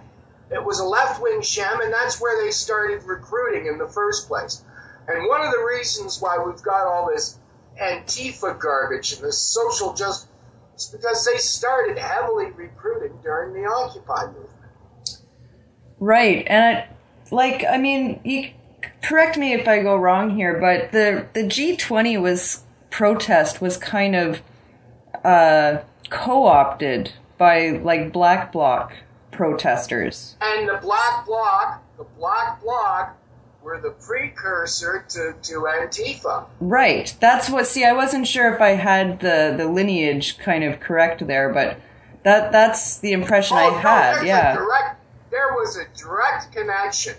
It was a left-wing sham, and that's where they started recruiting in the first place. And one of the reasons why we've got all this Antifa garbage and this social justice is because they started heavily recruiting during the Occupy movement. Right. And, I mean, you correct me if I go wrong here, but the G20 protest was kind of co-opted by, like, Black Bloc protesters. And the Black Bloc were the precursor to Antifa. Right. That's what, see, I wasn't sure if I had the lineage kind of correct there, but that's the impression I had, yeah. There was a direct connection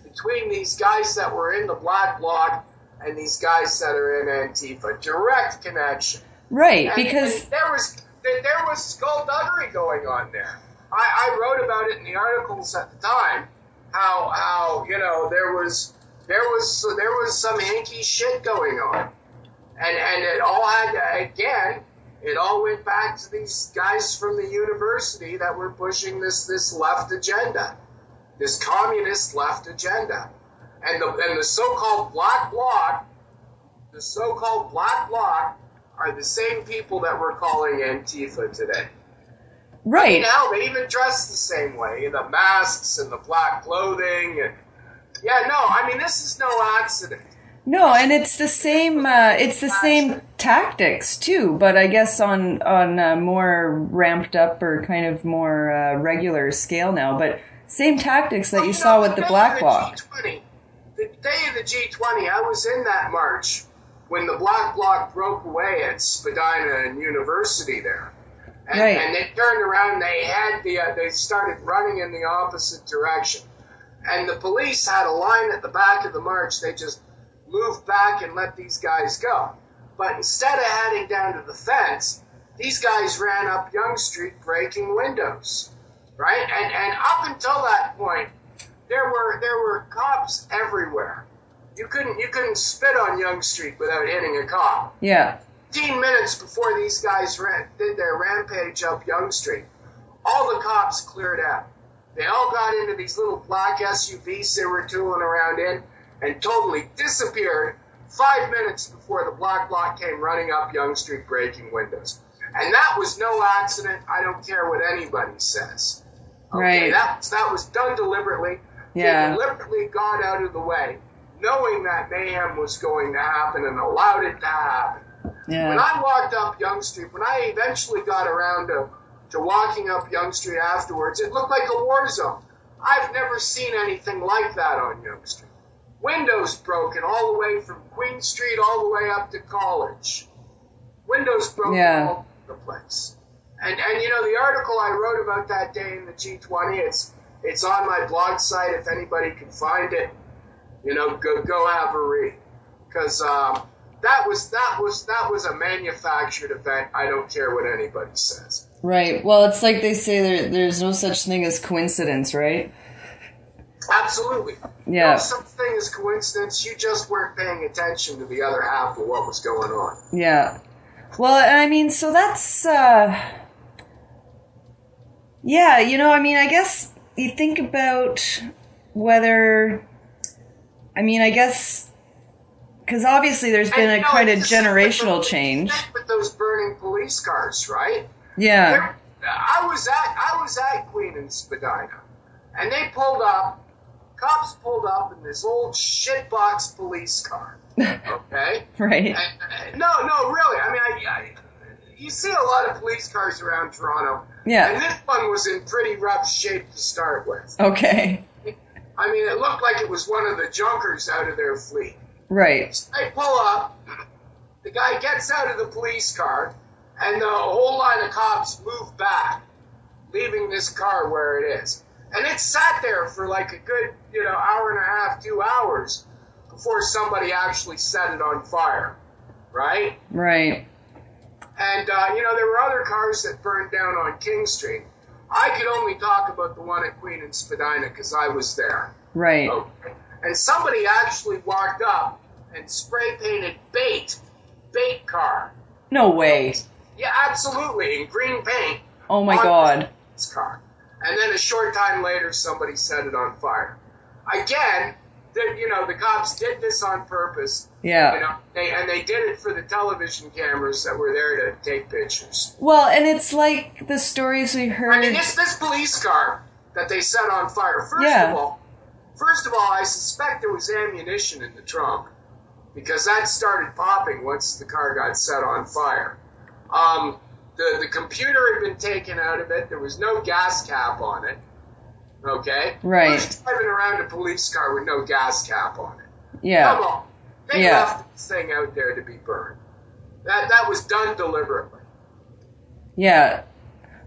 between these guys that were in the Black Bloc and these guys that are in Antifa. Direct connection. Right, and, because... And there was skullduggery going on there. I wrote about it in the articles at the time, how you know, there was some hinky shit going on. And it all it all went back to these guys from the university that were pushing this left agenda, this communist left agenda. And the so-called Black Bloc, are the same people that we're calling Antifa today. Right. Now they even dress the same way, the masks and the black clothing. And this is no accident. No, and it's the same. It's the same tactics too, but I guess on more ramped up or kind of more regular scale now. But same tactics that you saw with the Black Bloc. The day of the G20, I was in that march when the Black Bloc broke away at Spadina University there, and, right. And they turned around. They started running in the opposite direction, and the police had a line at the back of the march. They just move back and let these guys go. But instead of heading down to the fence, these guys ran up Yonge Street breaking windows, right? And up until that point, there were cops everywhere. You couldn't spit on Yonge Street without hitting a cop. Yeah. 15 minutes before these guys did their rampage up Yonge Street, all the cops cleared out. They all got into these little black SUVs they were tooling around in and totally disappeared 5 minutes before the black bloc came running up Yonge Street breaking windows. And that was no accident. I don't care what anybody says. Okay, right. That was done deliberately. Yeah. They deliberately got out of the way, knowing that mayhem was going to happen and allowed it to happen. Yeah. When I walked up Yonge Street, when I eventually got around to walking up Yonge Street afterwards, it looked like a war zone. I've never seen anything like that on Yonge Street. Windows broken all the way from Queen Street all the way up to College. Windows broken all over the place. And you know, the article I wrote about that day in the G20, it's on my blog site if anybody can find it. You know, go have a read. Because that was a manufactured event. I don't care what anybody says. Right. Well, it's like they say there's no such thing as coincidence, right? Absolutely. Yeah. No such thing as coincidence. You just weren't paying attention to the other half of what was going on. Yeah. Well, I mean, so that's, yeah, you know, I mean, I guess you think about whether, I mean, I guess, because obviously there's been a kind of generational change. With those burning police cars, right? Yeah. I was at Queen and Spadina, and they pulled up. Cops pulled up in this old shitbox police car. Okay. Right. No, really. I mean, you see a lot of police cars around Toronto. Yeah. And this one was in pretty rough shape to start with. Okay. I mean, it looked like it was one of the junkers out of their fleet. Right. So they pull up. The guy gets out of the police car, and the whole line of cops move back, leaving this car where it is. And it sat there for like a good, hour and a half, 2 hours before somebody actually set it on fire, right? Right. And, there were other cars that burned down on King Street. I could only talk about the one at Queen and Spadina because I was there. Right. Okay. And somebody actually walked up and spray painted bait car. No way. Yeah, absolutely, in green paint. Oh my God. This car. And then a short time later, somebody set it on fire. Again, the cops did this on purpose. Yeah. And they did it for the television cameras that were there to take pictures. Well, and it's like the stories we heard. I mean, this police car that they set on fire. First of all, I suspect there was ammunition in the trunk because that started popping once the car got set on fire. The computer had been taken out of it. There was no gas cap on it. Okay? Right. Who's driving around a police car with no gas cap on it? Yeah. Come on. They left this thing out there to be burned. That was done deliberately. Yeah.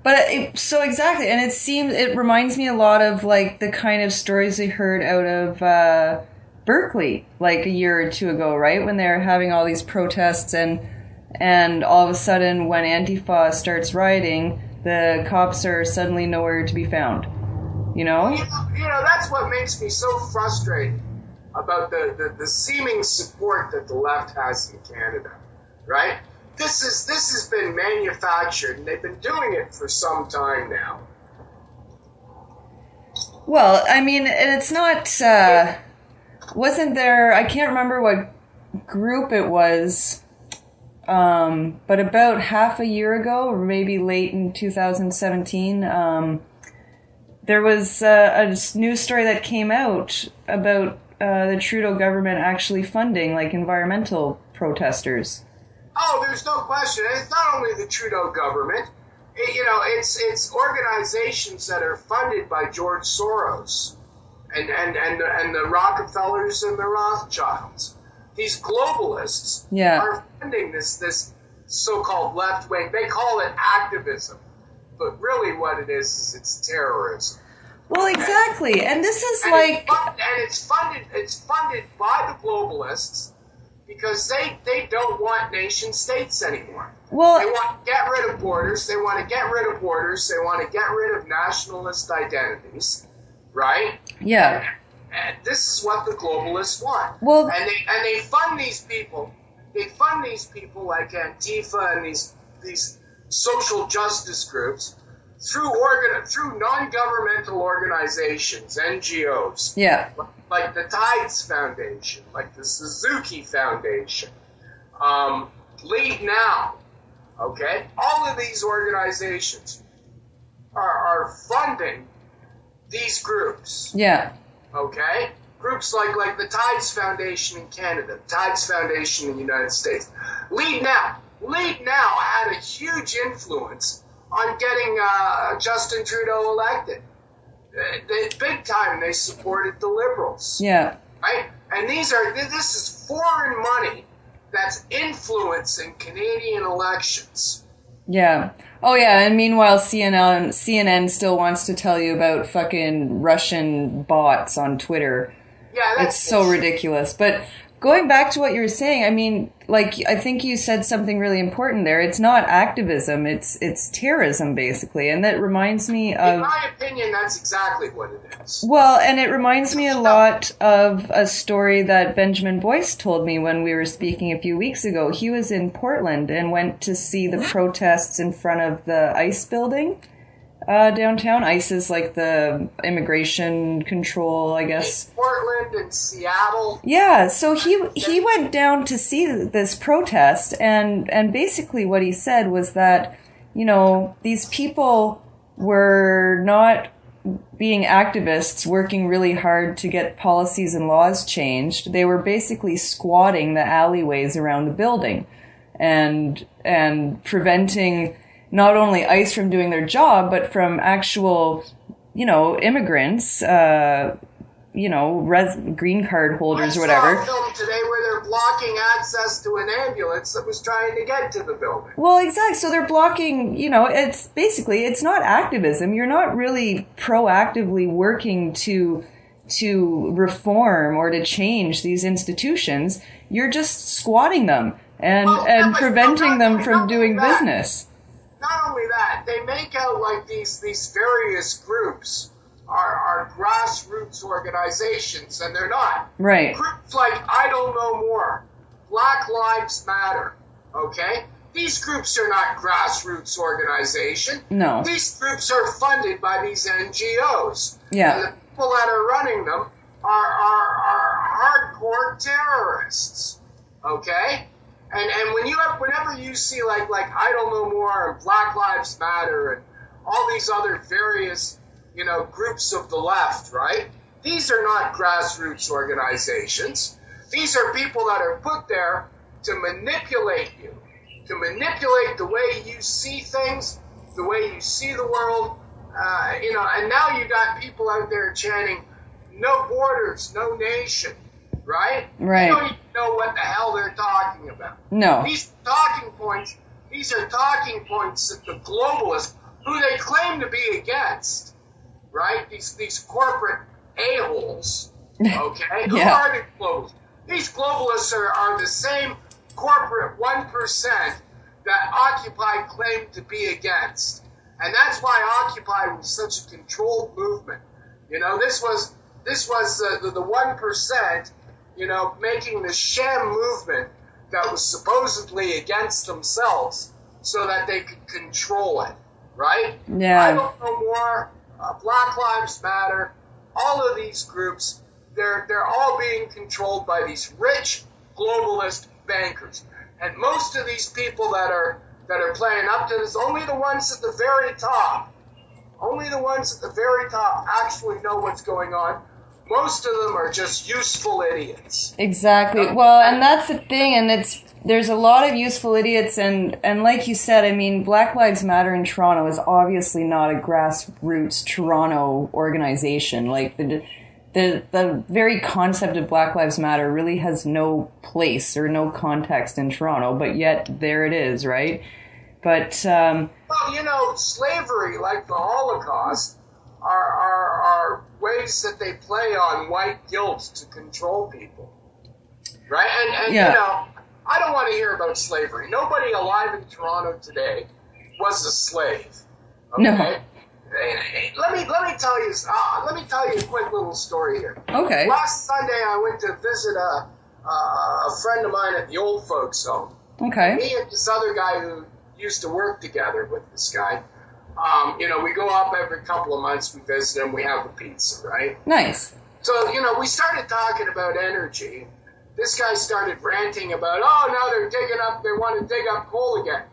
But so exactly, and it reminds me a lot of like the kind of stories we heard out of Berkeley like a year or two ago, right? When they're having all these protests and all of a sudden when Antifa starts rioting, the cops are suddenly nowhere to be found. You know? That's what makes me so frustrated about the seeming support that the left has in Canada, right? This has been manufactured, and they've been doing it for some time now. Well, I mean, and it's not, wasn't there, I can't remember what group it was, but about half a year ago, or maybe late in 2017, there was a news story that came out about the Trudeau government actually funding like environmental protesters. Oh, there's no question. And it's not only the Trudeau government. It's organizations that are funded by George Soros and the Rockefellers and the Rothschilds. These globalists are funding this so-called left wing. They call it activism. But really what it is it's terrorism. Well, exactly. And this is it's funded by the globalists because they don't want nation states anymore. Well, they want to get rid of borders. They want to get rid of borders. They want to get rid of nationalist identities, right? Yeah. And this is what the globalists want. Well, and they fund these people. They fund these people like Antifa and these social justice groups through non-governmental organizations, NGOs. Yeah. Like the Tides Foundation, like the Suzuki Foundation, Lead Now. Okay, all of these organizations are funding these groups. Yeah. Okay, groups like the Tides Foundation in Canada, Tides Foundation in the United States. Lead Now had a huge influence on getting Justin Trudeau elected. Big time, they supported the Liberals. Yeah. Right, and this is foreign money that's influencing Canadian elections. Yeah. Oh, yeah. And meanwhile, CNN still wants to tell you about fucking Russian bots on Twitter. Yeah, that's it's so ridiculous. But going back to what you were saying, I mean, like, I think you said something really important there. It's not activism. It's terrorism, basically. And that reminds me of... In my opinion, that's exactly what it is. Well, and it reminds me a lot of a story that Benjamin Boyce told me when we were speaking a few weeks ago. He was in Portland and went to see the protests in front of the ICE building downtown. ICE is like the immigration control, I guess. In Portland and Seattle. Yeah, so he went down to see this protest, and basically what he said was that, you know, these people were not being activists working really hard to get policies and laws changed. They were basically squatting the alleyways around the building and preventing not only ICE from doing their job, but from actual, you know, immigrants, green card holders or whatever. I saw a film today where they're blocking access to an ambulance that was trying to get to the building. Well, exactly. So they're blocking, you know, it's basically, it's not activism. You're not really proactively working to reform or to change these institutions. You're just squatting them and preventing them from doing business. Not only that, they make out like these various groups are grassroots organizations, and they're not. Right. Groups like I Don't Know More, Black Lives Matter, okay? These groups are not grassroots organizations. No. These groups are funded by these NGOs. Yeah. And the people that are running them are hardcore terrorists, okay? And whenever you see like I Don't Know More and Black Lives Matter and all these other various, you know, groups of the left, right? These are not grassroots organizations. These are people that are put there to manipulate you, to manipulate the way you see things, the way you see the world, and now you got people out there chanting, no borders, no nation. Right? Right. They don't even know what the hell they're talking about. No. These are talking points that the globalists, who they claim to be against, right? These corporate a-holes, okay? Who are the globalists? These globalists are the same corporate 1% that Occupy claimed to be against. And that's why Occupy was such a controlled movement. You know, this was the 1%, you know, making the sham movement that was supposedly against themselves so that they could control it, right? Yeah. I Don't Know More, Black Lives Matter, all of these groups, they're all being controlled by these rich globalist bankers. And most of these people that are playing up to this, only the ones at the very top actually know what's going on. Most of them are just useful idiots. Exactly. Well, and that's the thing, and there's a lot of useful idiots, and like you said, I mean, Black Lives Matter in Toronto is obviously not a grassroots Toronto organization. Like the very concept of Black Lives Matter really has no place or no context in Toronto, but yet there it is, right? But well, you know, slavery, like the Holocaust, are ways that they play on white guilt to control people. right? And Yeah. you know, I don't want to hear about slavery. Nobody alive in Toronto today was a slave. Okay? No. Let me tell you a quick little story here. Okay. Last Sunday, I went to visit a friend of mine at the old folks' home. Okay. Me and this other guy who used to work together with this guy. You know, we go up every couple of months. We visit him. We have a pizza, right? Nice. So you know, we started talking about energy. This guy started ranting about, oh, now they want to dig up coal again.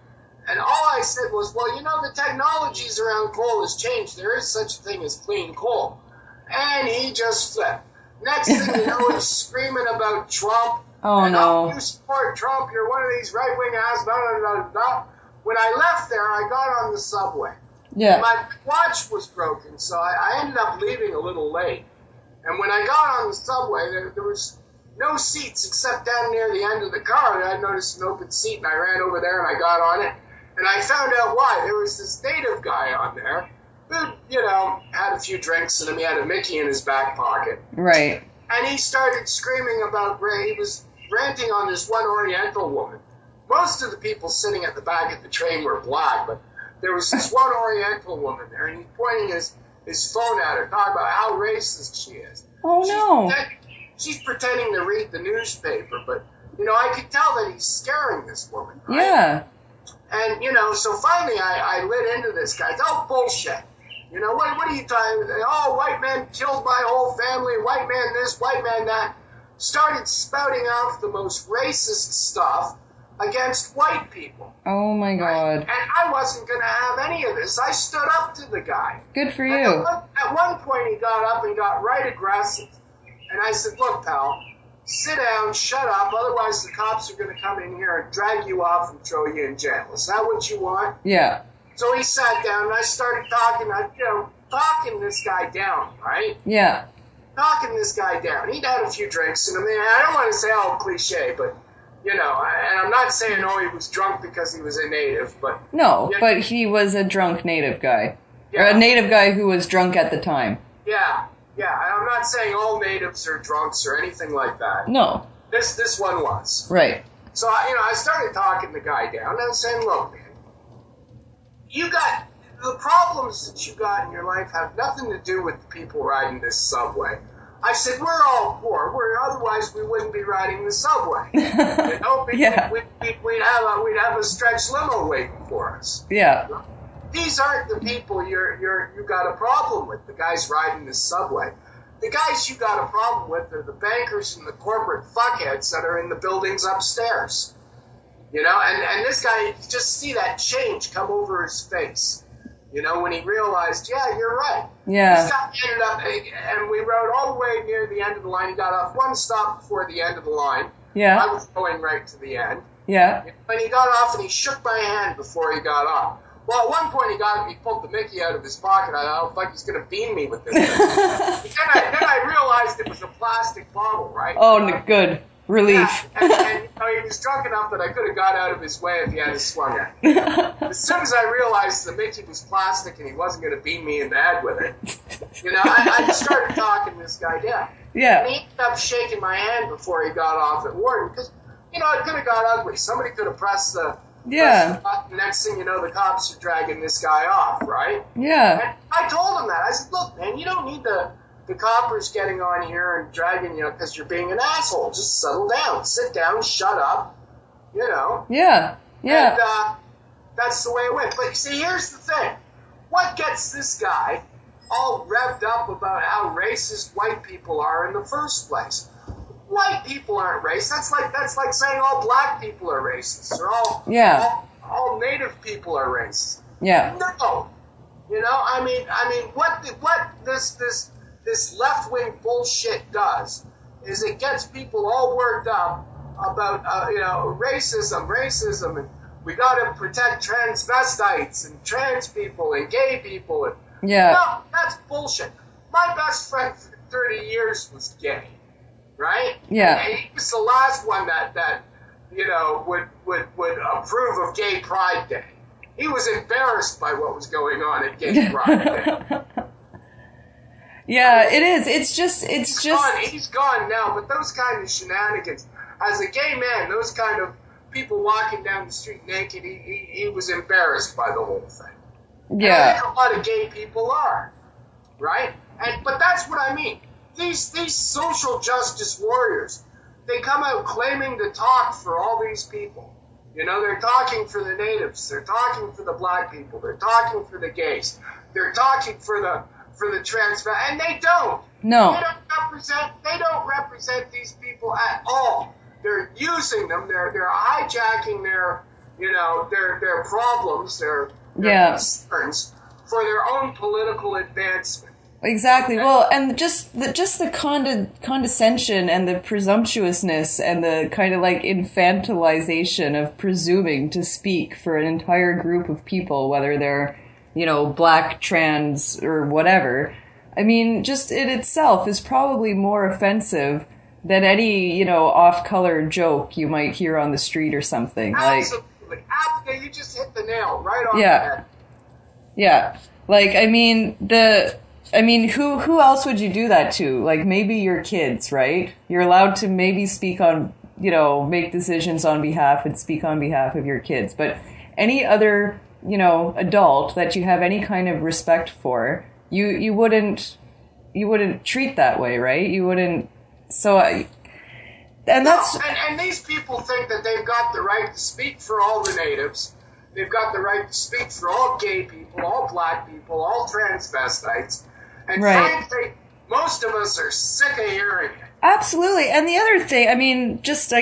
And all I said was, well, you know, the technologies around coal has changed. There is such a thing as clean coal. And he just flipped. Next thing you know, he's screaming about Trump. Oh, and, no. Oh, you support Trump. You're one of these right-wing ass, blah, blah, blah, blah. When I left there, I got on the subway. Yeah. My watch was broken, so I ended up leaving a little late. And when I got on the subway, there was no seats except down near the end of the car. And I noticed an open seat, and I ran over there and I got on it. And I found out why. There was this native guy on there who, you know, had a few drinks in him. He had a Mickey in his back pocket. Right. And he started screaming about Ray. He was ranting on this one Oriental woman. Most of the people sitting at the back of the train were black, but there was this one Oriental woman there, and he's pointing his phone at her, talking about how racist she is. Oh, no. She's pretending to read the newspaper, but, you know, I could tell that he's scaring this woman. Right? Yeah. And, you know, so finally I lit into this guy. Oh, bullshit. You know, what are you talking about? Oh, white man killed my whole family, white man this, white man that. Started spouting off the most racist stuff against white people. Oh, my God. And I wasn't going to have any of this. I stood up to the guy. Good for And you. at one point, he got up and got right aggressive. And I said, look, pal, sit down, shut up, otherwise the cops are going to come in here and drag you off and throw you in jail. Is that what you want? Yeah. So he sat down, and I started talking this guy down, right? Yeah. Talking this guy down. He'd had a few drinks, and I mean, I don't want to say all cliche, but, you know, and I'm not saying, oh, he was drunk because he was a native, but... No, you know, but he was a drunk native guy. Yeah. Or a native guy who was drunk at the time. Yeah, and I'm not saying all natives are drunks or anything like that. No. This one was. Right. So, I started talking the guy down, and I was saying, look, man, the problems that you got in your life have nothing to do with the people riding this subway. I said, we're all poor. Otherwise we wouldn't be riding the subway. You know, Yeah. we'd have a stretch limo waiting for us. Yeah. These aren't the people you got a problem with, the guys riding the subway. The guys you got a problem with are the bankers and the corporate fuckheads that are in the buildings upstairs. You know, and this guy, you just see that change come over his face. You know, when he realized, yeah, you're right. Yeah. This guy ended up, and we rode all the way near the end of the line. He got off one stop before the end of the line. Yeah. I was going right to the end. Yeah. And he got off, and he shook my hand before he got off. Well, at one point he pulled the Mickey out of his pocket. I don't think he's going to beam me with this. then I realized it was a plastic bottle, right? Oh, good. Relief. Yeah, and you know, he was drunk enough that I could have got out of his way if he had swung at me. As soon as I realized the Mickey was plastic and he wasn't going to beat me in the head with it, you know, I started talking this guy down. Yeah. And he ended up shaking my hand before he got off at Warden because, you know, it could have got ugly. Somebody could have pressed the button. Next thing you know, the cops are dragging this guy off, right? Yeah. And I told him that. I said, look, man, you don't need the coppers getting on here and dragging you because you're being an asshole. Just settle down. Sit down. Shut up. You know. Yeah. Yeah. And that's the way it went. But you see, here's the thing. What gets this guy all revved up about how racist white people are in the first place? White people aren't racist. That's like saying all black people are racist or all native people are racist. Yeah. No. You know, I mean, what this left-wing bullshit does is it gets people all worked up about, racism, and we got to protect transvestites and trans people and gay people. And, no, that's bullshit. My best friend for 30 years was gay, right? Yeah. And he was the last one that you know, would approve of Gay Pride Day. He was embarrassed by what was going on at Gay Pride Day. Yeah, it is. It's just. He's gone now, but those kind of shenanigans as a gay man, those kind of people walking down the street naked, he was embarrassed by the whole thing. Yeah. And I think a lot of gay people are, right? But that's what I mean. These social justice warriors, they come out claiming to talk for all these people. You know, they're talking for the natives, they're talking for the black people, they're talking for the gays, they're talking for the trans, and they don't. No. They don't represent these people at all. They're using them. They're hijacking their problems, their concerns for their own political advancement. Exactly. Well, and just the condescension and the presumptuousness and the kind of like infantilization of presuming to speak for an entire group of people, whether they're, black, trans, or whatever. I mean, just it itself is probably more offensive than any, off-color joke you might hear on the street or something. Absolutely. You just hit the nail right on the head. Yeah. Like, who else would you do that to? Like, maybe your kids, right? You're allowed to maybe speak on, make decisions on behalf and speak on behalf of your kids. But any other, adult that you have any kind of respect for, you wouldn't treat that way, right? You wouldn't. And these people think that they've got the right to speak for all the natives. They've got the right to speak for all gay people, all black people, all transvestites. And frankly, most of us are sick of hearing it. Absolutely. And the other thing, I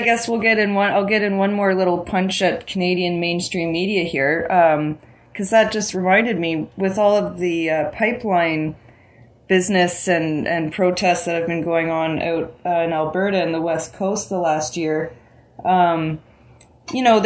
guess I'll get in one more little punch at Canadian mainstream media here, because that just reminded me, with all of the pipeline business and protests that have been going on out in Alberta and the West Coast the last year, there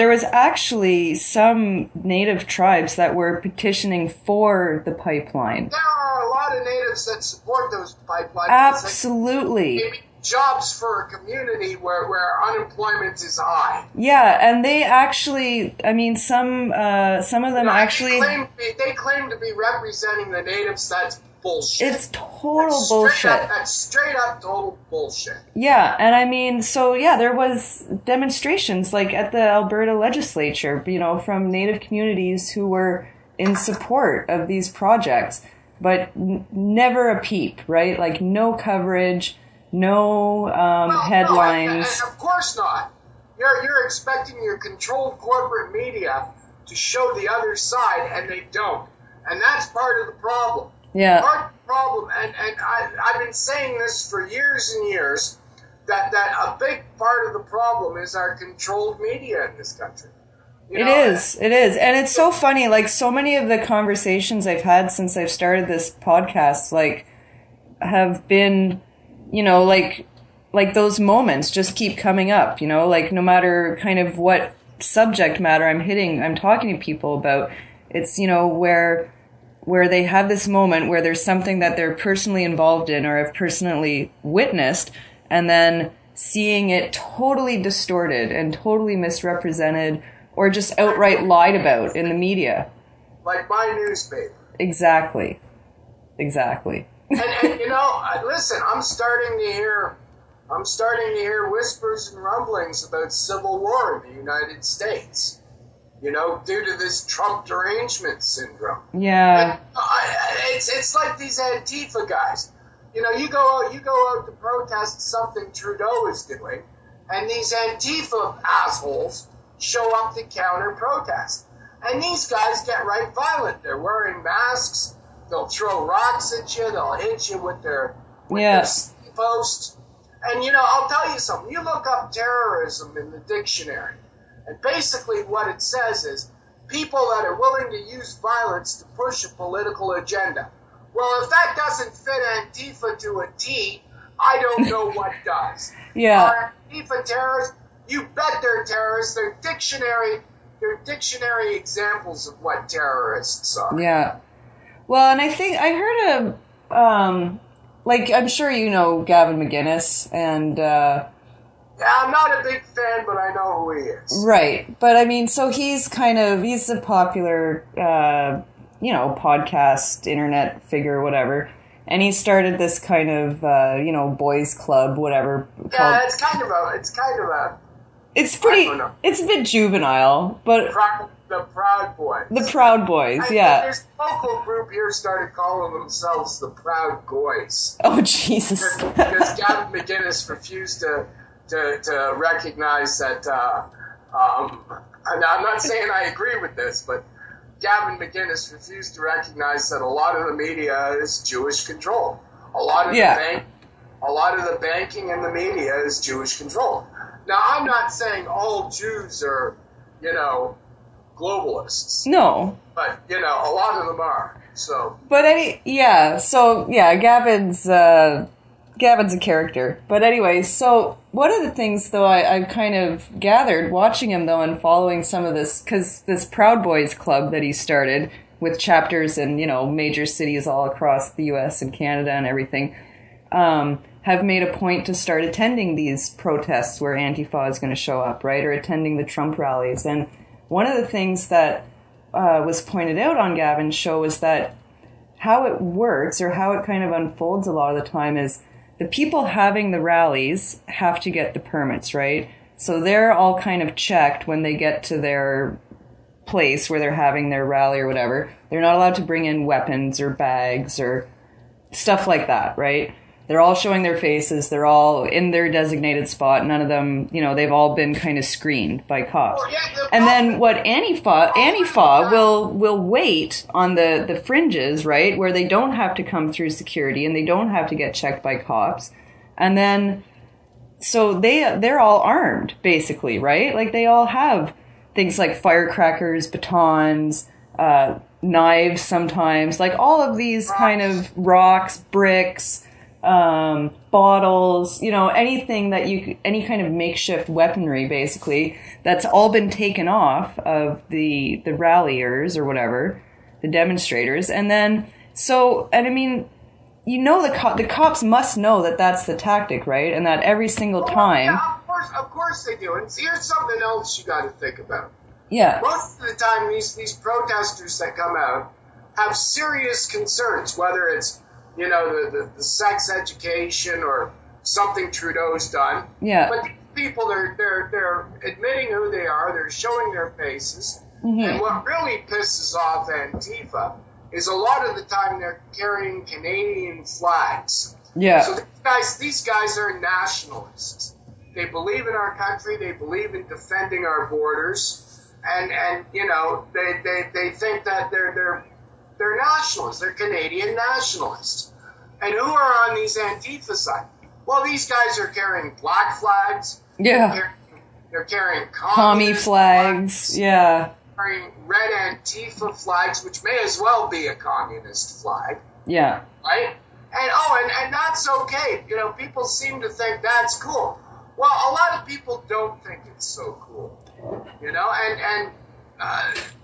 was actually some native tribes that were petitioning for the pipeline. There are a lot of natives that support those pipelines. Absolutely. Maybe jobs for a community where unemployment is high. Yeah, and they actually, some of them actually... They claim to be representing the natives. That's bullshit. It's total bullshit. That's straight up total bullshit. Yeah, and there was demonstrations like at the Alberta legislature, from native communities who were in support of these projects, but never a peep, right? Like no coverage, no headlines. No, of course not. You're expecting your controlled corporate media to show the other side, and they don't. And that's part of the problem. Yeah. Part of the problem, and I've been saying this for years and years, that a big part of the problem is our controlled media in this country. It is. And it's so funny, like so many of the conversations I've had since I've started this podcast, like, have been, like those moments just keep coming up, like no matter kind of what subject matter I'm talking to people about, it's, where they have this moment where there's something that they're personally involved in or have personally witnessed, and then seeing it totally distorted and totally misrepresented or just outright lied about in the media. Like my newspaper. Exactly. And listen, I'm starting to hear whispers and rumblings about civil war in the United States. Due to this Trump derangement syndrome. Yeah. It's like these Antifa guys. You go out to protest something Trudeau is doing, and these Antifa assholes show up to counter protest. And these guys get right violent. They're wearing masks. They'll throw rocks at you. They'll hit you with their posts. And I'll tell you something. You look up terrorism in the dictionary, and basically what it says is people that are willing to use violence to push a political agenda. Well, if that doesn't fit Antifa to a T, I don't know what does. Yeah. Are Antifa terrorists? You bet they're terrorists. They're dictionary examples of what terrorists are. Yeah. Well, and I think I heard I'm sure Gavin McGuinness and... Yeah, I'm not a big fan, but I know who he is. Right. But so he's a popular, podcast, internet figure, whatever. And he started this kind of, boys club, whatever. Yeah, it's kind of a It's I don't know. it's a bit juvenile, but The Proud Boys. the Proud Boys, And yeah. There's a local group here started calling themselves the Proud Boys. Oh, Jesus. Because Gavin McInnes refused to recognize that, and I'm not saying I agree with this, but Gavin McInnes refused to recognize that a lot of the media is Jewish control. A lot of the banking in the media is Jewish control. Now, I'm not saying all Jews are, globalists. No. But, a lot of them are. So. But Gavin's a character. But anyway, so one of the things, though, I've kind of gathered watching him, though, and following some of this, because this Proud Boys Club that he started with chapters in, major cities all across the U.S. and Canada and everything, have made a point to start attending these protests where Antifa is going to show up, right, or attending the Trump rallies. And one of the things that was pointed out on Gavin's show is that how it works, or how it kind of unfolds a lot of the time, is the people having the rallies have to get the permits, right? So they're all kind of checked when they get to their place where they're having their rally or whatever. They're not allowed to bring in weapons or bags or stuff like that, right? They're all showing their faces. They're all in their designated spot. None of them, they've all been kind of screened by cops. And then what Antifa will wait on the fringes, right, where they don't have to come through security and they don't have to get checked by cops. And then, so they're all armed, basically, right? Like, they all have things like firecrackers, batons, knives sometimes, like all of these kind of rocks, bricks, bottles, anything that any kind of makeshift weaponry, basically, that's all been taken off of the ralliers or whatever, the demonstrators. And then, the cops must know that that's the tactic, right? And that every single time. Yeah, of course they do. And here's something else you got to think about. Yeah. Most of the time, these protesters that come out have serious concerns, whether it's the sex education or something Trudeau's done. Yeah. But these people, they're admitting who they are. They're showing their faces. Mm-hmm. And what really pisses off Antifa is a lot of the time they're carrying Canadian flags. Yeah. So these guys are nationalists. They believe in our country. They believe in defending our borders. And they think that they're nationalists. They're Canadian nationalists. And who are on these Antifa side? Well, these guys are carrying black flags. Yeah. They're carrying commie flags. Yeah. Carrying red Antifa flags, which may as well be a communist flag. Yeah. Right? And that's okay. People seem to think that's cool. Well, a lot of people don't think it's so cool. And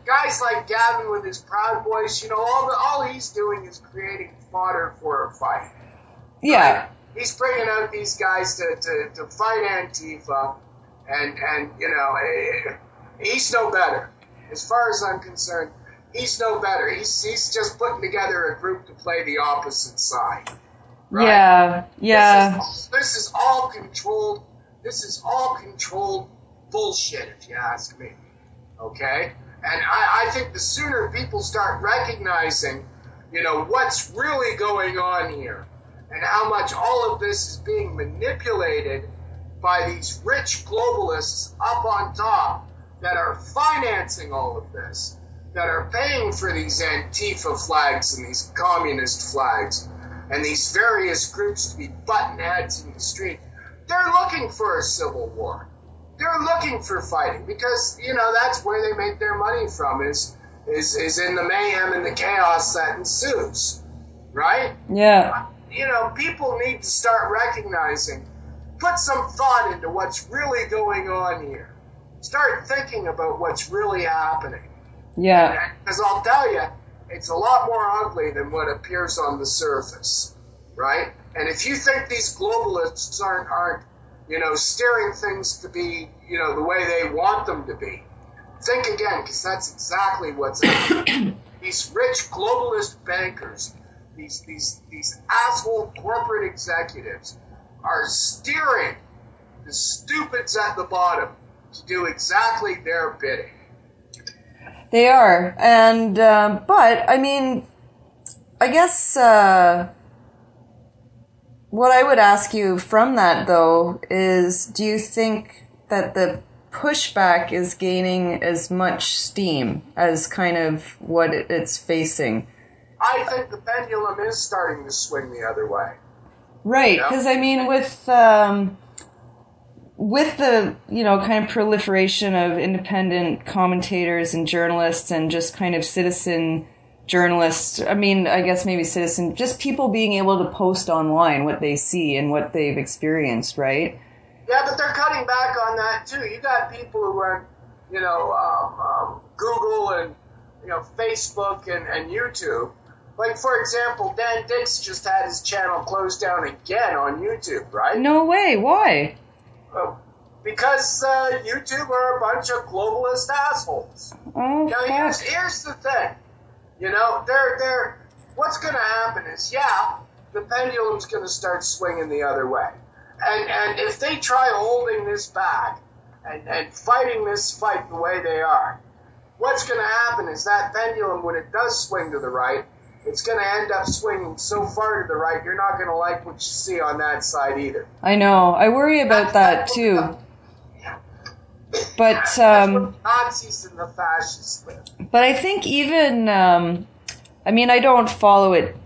guys like Gavin with his Proud Boys, all he's doing is creating fodder for a fight. Yeah. Right? He's bringing out these guys to fight Antifa, and he's no better. As far as I'm concerned, he's no better. He's just putting together a group to play the opposite side. Right? Yeah. Yeah. This is all controlled. This is all controlled bullshit, if you ask me. Okay? And I think the sooner people start recognizing, what's really going on here and how much all of this is being manipulated by these rich globalists up on top that are financing all of this, that are paying for these Antifa flags and these communist flags and these various groups to be button heads in the street. They're looking for a civil war. They're looking for fighting because, that's where they make their money from is in the mayhem and the chaos that ensues, right? Yeah. People need to start recognizing, put some thought into what's really going on here. Start thinking about what's really happening. Yeah. Because I'll tell you, it's a lot more ugly than what appears on the surface, right? And if you think these globalists aren't steering things to be, the way they want them to be, think again, because that's exactly what's happening. These rich globalist bankers, these asshole corporate executives are steering the stupids at the bottom to do exactly their bidding. They are. And, but, I mean, I guess what I would ask you from that, though, is do you think that the pushback is gaining as much steam as kind of what it's facing? I think the pendulum is starting to swing the other way. Right, because I mean, with the kind of proliferation of independent commentators and journalists and just kind of citizen journalists, I mean, I guess maybe citizen, just people being able to post online what they see and what they've experienced, right? Yeah, but they're cutting back on that too. You got people who run, Google and Facebook and YouTube. Like, for example, Dan Dix just had his channel closed down again on YouTube, right? No way. Why? Because YouTube are a bunch of globalist assholes. Oh, now, here's the thing. They're what's going to happen is, the pendulum's going to start swinging the other way. And if they try holding this back and fighting this fight the way they are, what's going to happen is that pendulum, when it does swing to the right, it's going to end up swinging so far to the right, you're not going to like what you see on that side either. I know. I worry about that too. But that's what the Nazis and the fascists live. But I think even, I don't follow it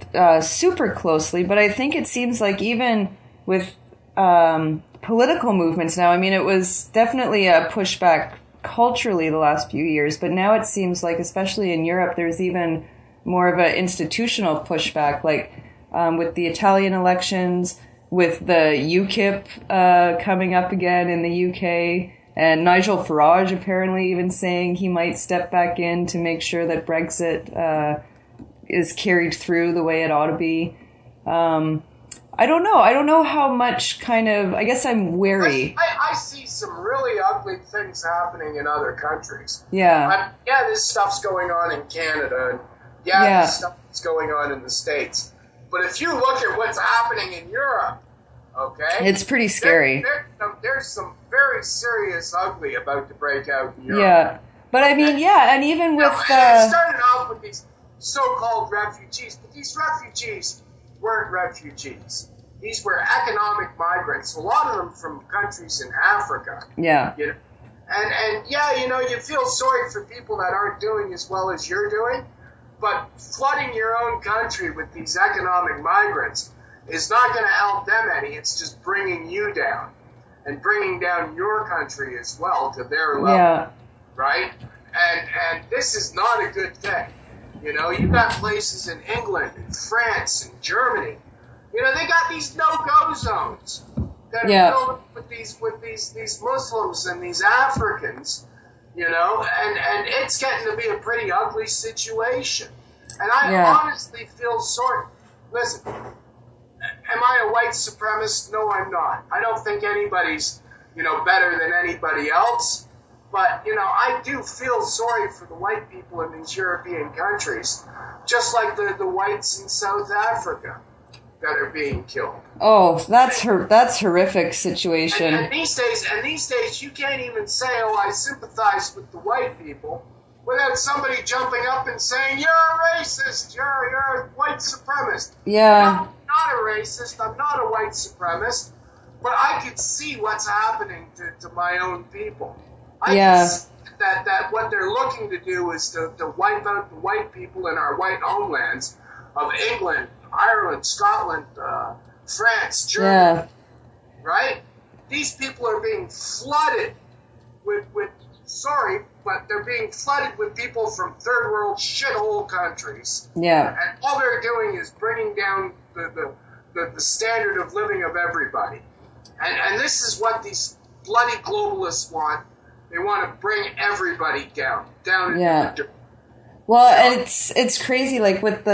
super closely, but I think it seems like even with political movements now, it was definitely a pushback culturally the last few years, but now it seems like, especially in Europe, there's even more of an institutional pushback, like with the Italian elections, with the UKIP coming up again in the UK, and Nigel Farage apparently even saying he might step back in to make sure that Brexit is carried through the way it ought to be. I don't know. I don't know how much I guess I'm wary. I see some really ugly things happening in other countries. Yeah. This stuff's going on in Canada, and this stuff's going on in the States. But if you look at what's happening in Europe, okay? It's pretty scary. There's some very serious ugly about to break out in Europe. Yeah. But and even with... it started off with these so-called refugees, but these refugees weren't refugees. These were economic migrants, a lot of them from countries in Africa. Yeah. And you feel sorry for people that aren't doing as well as you're doing, but flooding your own country with these economic migrants is not going to help them any. It's just bringing you down and bringing down your country as well to their level, right? And this is not a good thing. You've got places in England and France and Germany. They got these no-go zones that are filled with these Muslims and these Africans, and it's getting to be a pretty ugly situation. And I honestly feel sorry. Listen, am I a white supremacist? No, I'm not. I don't think anybody's, better than anybody else. But, I do feel sorry for the white people in these European countries, just like the whites in South Africa that are being killed. Oh, that's horrific situation. And these days, you can't even say, I sympathize with the white people without somebody jumping up and saying, you're a racist, you're a white supremacist. Yeah. No, I'm not a racist, I'm not a white supremacist, but I could see what's happening to my own people. I can see that what they're looking to do is to wipe out the white people in our white homelands of England, Ireland, Scotland, France, Germany, right? These people are being flooded with but they're being flooded with people from third world shithole countries. Yeah. And all they're doing is bringing down the standard of living of everybody. And this is what these bloody globalists want. They want to bring everybody down into the dirt. Well, and it's crazy, like with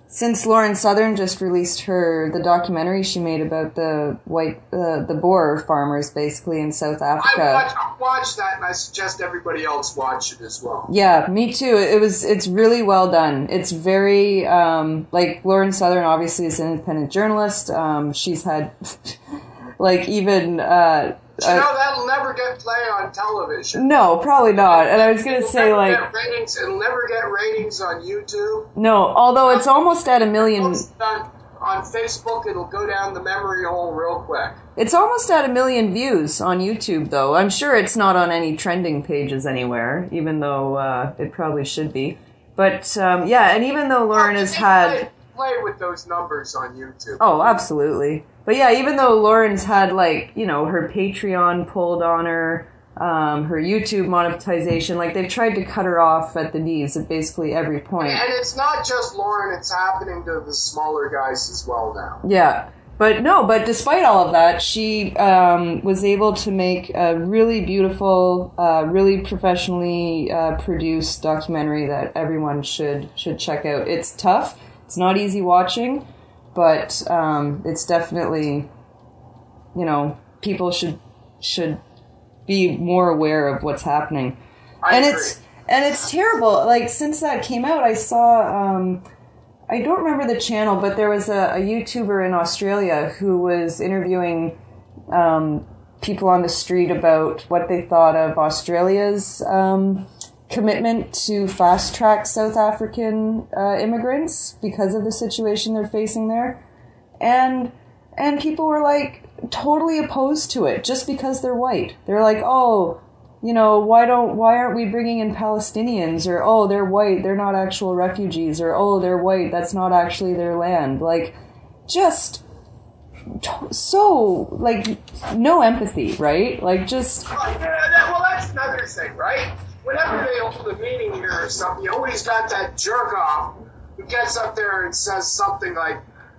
since Lauren Southern just released the documentary she made about the Boer farmers basically in South Africa. I watched that, and I suggest everybody else watch it as well. Yeah, me too. It's really well done. It's very like Lauren Southern obviously is an independent journalist. She's had like even that'll never get play on television. No, probably not. And I was going to say, like... It'll never get ratings on YouTube. No, although it's almost at 1 million... On Facebook, it'll go down the memory hole real quick. It's almost at 1 million views on YouTube, though. I'm sure it's not on any trending pages anywhere, even though it probably should be. But, and even though Lauren has had... Play with those numbers on YouTube. Oh, absolutely. But yeah, even though Lauren's had, like, her Patreon pulled on her, her YouTube monetization, like, they've tried to cut her off at the knees at basically every point. And it's not just Lauren, it's happening to the smaller guys as well now. Yeah. But despite all of that, she was able to make a really beautiful, really professionally produced documentary that everyone should check out. It's tough. It's not easy watching, but it's definitely, people should be more aware of what's happening. I agree. It's terrible. Like, since that came out, I saw, I don't remember the channel, but there was a YouTuber in Australia who was interviewing people on the street about what they thought of Australia's commitment to fast-track South African immigrants because of the situation they're facing there. And people were, like, totally opposed to it just because they're white. They're like, oh, why aren't we bringing in Palestinians? Or, oh, they're white, they're not actual refugees. Or, oh, they're white, that's not actually their land. Like, just so, like, no empathy, right? Like, just... Well, that's another thing, right? Whenever they hold a meeting here or something, you always got that jerk-off who gets up there and says something like,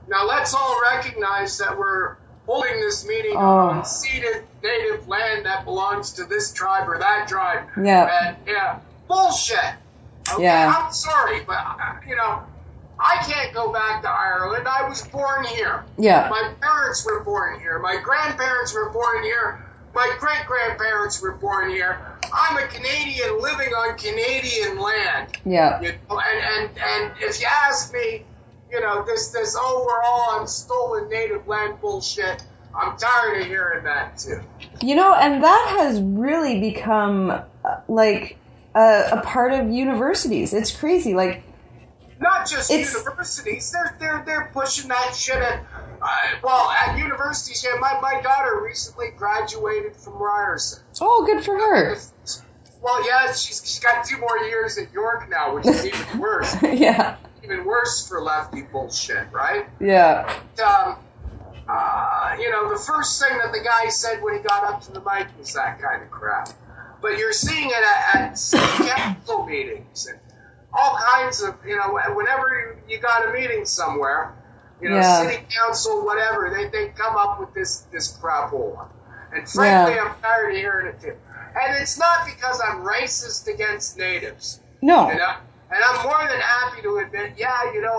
now let's all recognize that we're holding this meeting on unceded native land that belongs to this tribe or that tribe. Yeah. And, bullshit. Okay? Yeah. I'm sorry, but, I can't go back to Ireland. I was born here. Yeah. My parents were born here. My grandparents were born here. My great-grandparents were born here. I'm a Canadian living on Canadian land. Yeah. And if you ask me, this we're all on stolen native land bullshit, I'm tired of hearing that too. And that has really become like a part of universities. It's crazy. Like, not just universities. They're pushing that shit at. At universities. Yeah, my daughter recently graduated from Ryerson. Oh, good for her. Well, yeah, she's got 2 more years at York now, which is even worse. Yeah. Even worse for lefty bullshit, right? Yeah. The first thing that the guy said when he got up to the mic was that kind of crap. But you're seeing it at city council meetings and all kinds of, whenever you got a meeting somewhere, city council, whatever, they come up with this crap hole. And frankly, I'm tired of hearing it too. And it's not because I'm racist against natives. No. And I'm more than happy to admit, a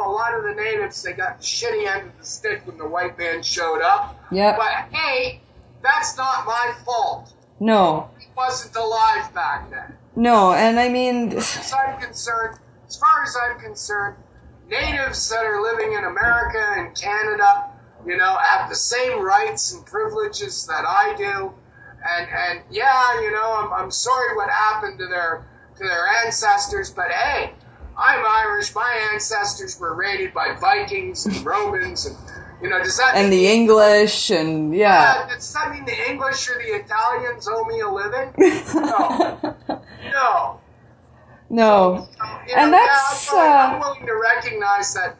lot of the natives, they got the shitty end of the stick when the white man showed up. Yeah. But hey, that's not my fault. No. He wasn't alive back then. No, and I mean... As far as I'm concerned, natives that are living in America and Canada, have the same rights and privileges that I do. And I'm sorry what happened to their ancestors, but hey, I'm Irish. My ancestors were raided by Vikings and Romans, and does that and mean the English and does that mean the English or the Italians owe me a living? No. And that's I'm willing to recognize that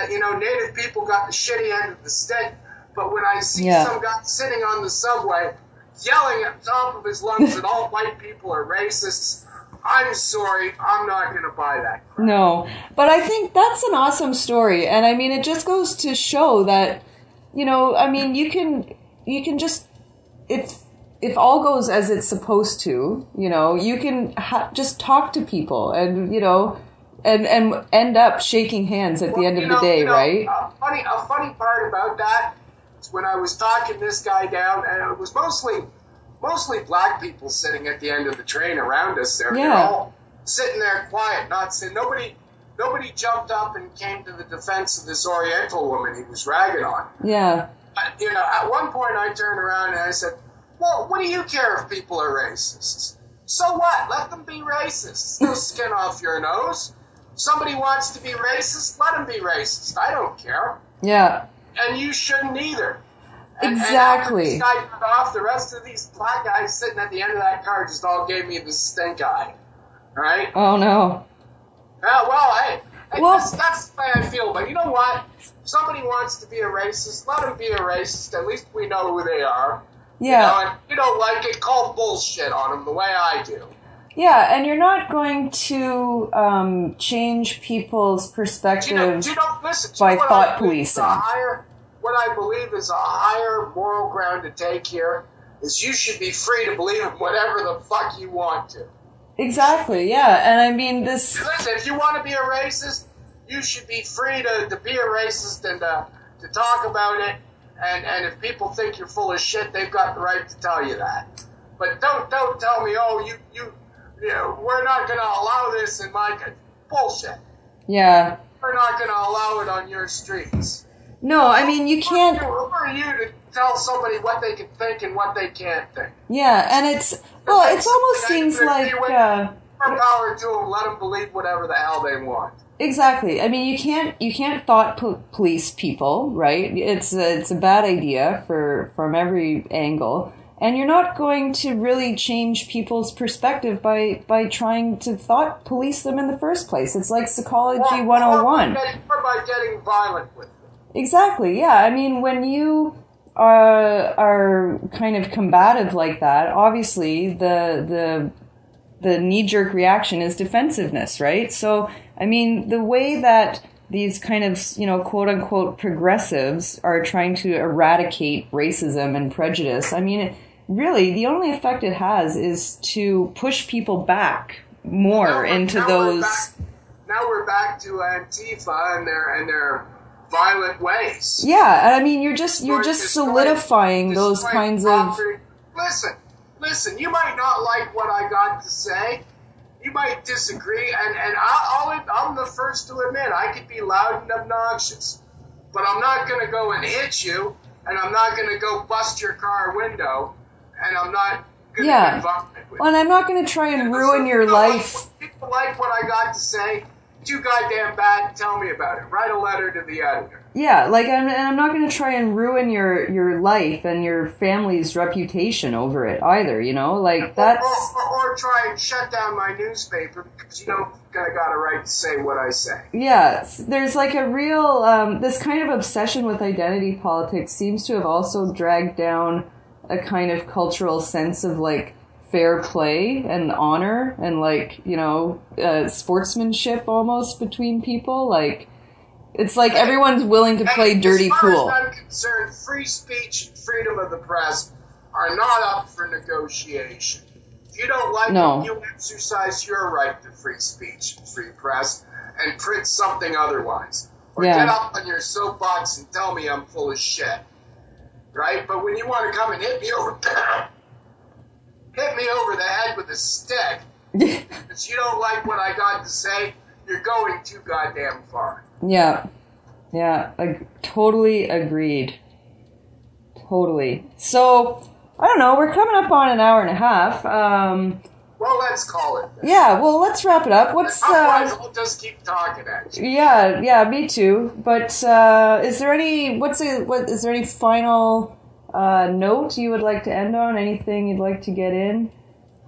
native people got the shitty end of the stick, but when I see some guy sitting on the subway yelling at the top of his lungs that all white people are racists, I'm sorry, I'm not going to buy that crap. No, but I think that's an awesome story, and I mean, it just goes to show that, you can just, if all goes as it's supposed to, you can just talk to people and, and end up shaking hands at the end of the day, right? A funny part about that is when I was talking this guy down, and it was mostly black people sitting at the end of the train around us there. Yeah. They're all sitting there quiet, not saying, nobody jumped up and came to the defense of this Oriental woman he was ragging on. Yeah. At one point I turned around and I said, Well, what do you care if people are racists? So what? Let them be racist. No skin off your nose. Somebody wants to be racist, let them be racist. I don't care. Yeah. And you shouldn't either. Exactly. And after this guy got off, the rest of these black guys sitting at the end of that car just all gave me the stink eye. Right? Oh, no. That's the way I feel. But you know what? If somebody wants to be a racist, let them be a racist. At least we know who they are. Yeah. You know, and you don't like it, call bullshit on them the way I do. Yeah, and you're not going to change people's perspectives by thought policing. What I believe is a higher moral ground to take here is you should be free to believe in whatever the fuck you want to. Exactly, yeah. And I mean, this... Listen, if you want to be a racist, you should be free to be a racist and to talk about it. And if people think you're full of shit, they've got the right to tell you that. But don't tell me, oh, you know, we're not going to allow this in my country. Bullshit. Yeah. We're not going to allow it on your streets. No, I mean, you can't... Who are you to tell somebody what they can think and what they can't think? Yeah, and it's... Well, it almost seems like... More power to them, let them believe whatever the hell they want. Exactly. I mean, you can't thought police people, right? It's a bad idea from every angle. And you're not going to really change people's perspective by trying to thought police them in the first place. It's like psychology 101. Or by getting violent with them. Exactly, yeah. I mean, when you are kind of combative like that, obviously the knee-jerk reaction is defensiveness, right? So, I mean, the way that these kind of, you know, quote-unquote progressives are trying to eradicate racism and prejudice, I mean, really, the only effect it has is to push people back more into those... Now we're back to Antifa and their violent ways. Yeah, and I mean, you're just solidifying those kinds property. Of... Listen, you might not like what I got to say. You might disagree, and I'm the first to admit I could be loud and obnoxious. But I'm not going to go and hit you, and I'm not going to go bust your car window, and I'm not going to get violent with you. Well, and I'm not going to try and ruin your life. People like what I got to say. Too goddamn bad, tell me about it. Write a letter to the editor. Yeah, like, I'm not going to try and ruin your life and your family's reputation over it either, you know? Like, that's... Or try and shut down my newspaper because you don't got a right to say what I say. Yeah, there's like a real... this kind of obsession with identity politics seems to have also dragged down a kind of cultural sense of, like, fair play and honor and, like, you know, sportsmanship almost between people. Like, it's like everyone's willing to play dirty pool. As far as I'm concerned, free speech and freedom of the press are not up for negotiation. If you don't like it, you exercise your right to free speech and free press and print something otherwise. Or get up on your soapbox and tell me I'm full of shit. Right? But when you want to come and hit me over the head with a stick because you don't like what I got to say, you're going too goddamn far. Yeah. Totally agreed. Totally. So, I don't know, we're coming up on an hour and a half. Well, let's call it then. Yeah, well, let's wrap it up. Otherwise, I'll just keep talking at you. Yeah, me too. But is there any final note you would like to end on? Anything you'd like to get in?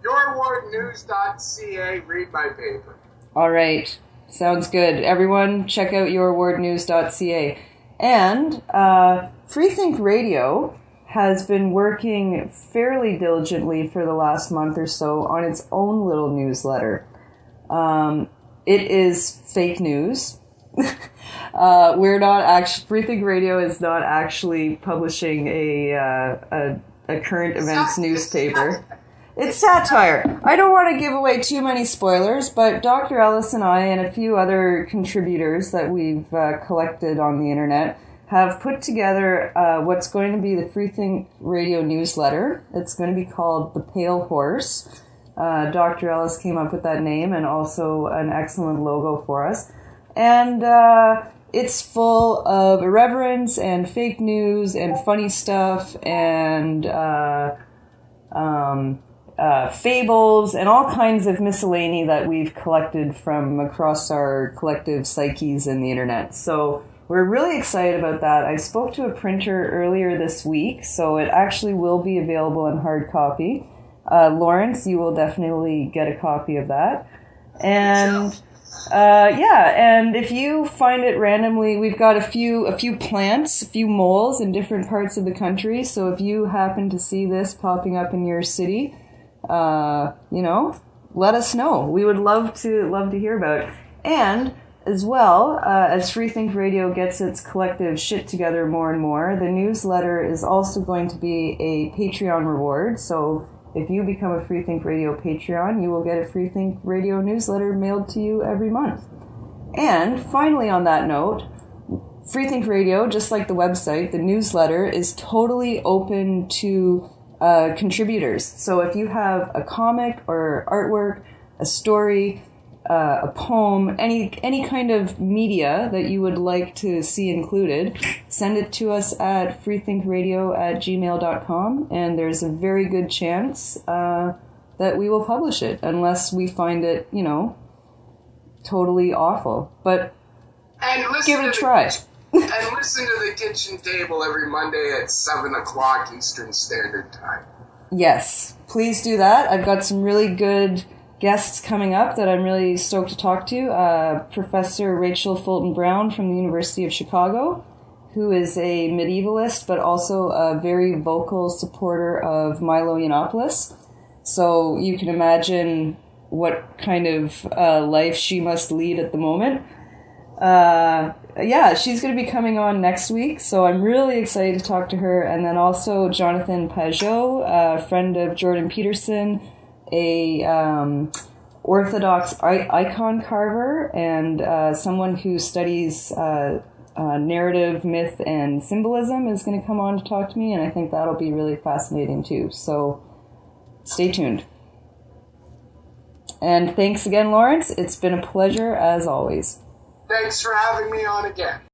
yourwardnews.ca, read my paper. All right. Sounds good. Everyone, check out yourwordnews.ca. And Freethink Radio has been working fairly diligently for the last month or so on its own little newsletter. It is fake news. We're not actually... Freethink Radio is not actually publishing a current events newspaper. It's satire. I don't want to give away too many spoilers, but Dr. Ellis and I and a few other contributors that we've collected on the internet have put together what's going to be the Freethink Radio newsletter. It's going to be called The Pale Horse. Dr. Ellis came up with that name and also an excellent logo for us. And it's full of irreverence and fake news and funny stuff and fables, and all kinds of miscellany that we've collected from across our collective psyches in the internet. So we're really excited about that. I spoke to a printer earlier this week, so it actually will be available in hard copy. Lawrence, you will definitely get a copy of that. And and if you find it randomly, we've got a few plants, a few moles in different parts of the country. So if you happen to see this popping up in your city, let us know. We would love to hear about it. And as well, as Freethink Radio gets its collective shit together more and more, the newsletter is also going to be a Patreon reward. So if you become a Freethink Radio Patreon, you will get a Freethink Radio newsletter mailed to you every month. And finally, on that note, Freethink Radio, just like the website, the newsletter is totally open to contributors. So if you have a comic or artwork, a story, a poem, any kind of media that you would like to see included, send it to us at freethinkradio@gmail.com, and there's a very good chance that we will publish it, unless we find it, totally awful. But give it a try. And listen to the kitchen table every Monday at 7 o'clock Eastern Standard Time. Yes, please do that. I've got some really good guests coming up that I'm really stoked to talk to. Professor Rachel Fulton Brown from the University of Chicago, who is a medievalist but also a very vocal supporter of Milo Yiannopoulos. So you can imagine what kind of life she must lead at the moment. She's going to be coming on next week, so I'm really excited to talk to her. And then also Jonathan Pajot, a friend of Jordan Peterson, a Orthodox icon carver, and someone who studies narrative, myth, and symbolism is going to come on to talk to me, and I think that'll be really fascinating too. So stay tuned. And thanks again, Lawrence. It's been a pleasure as always. Thanks for having me on again.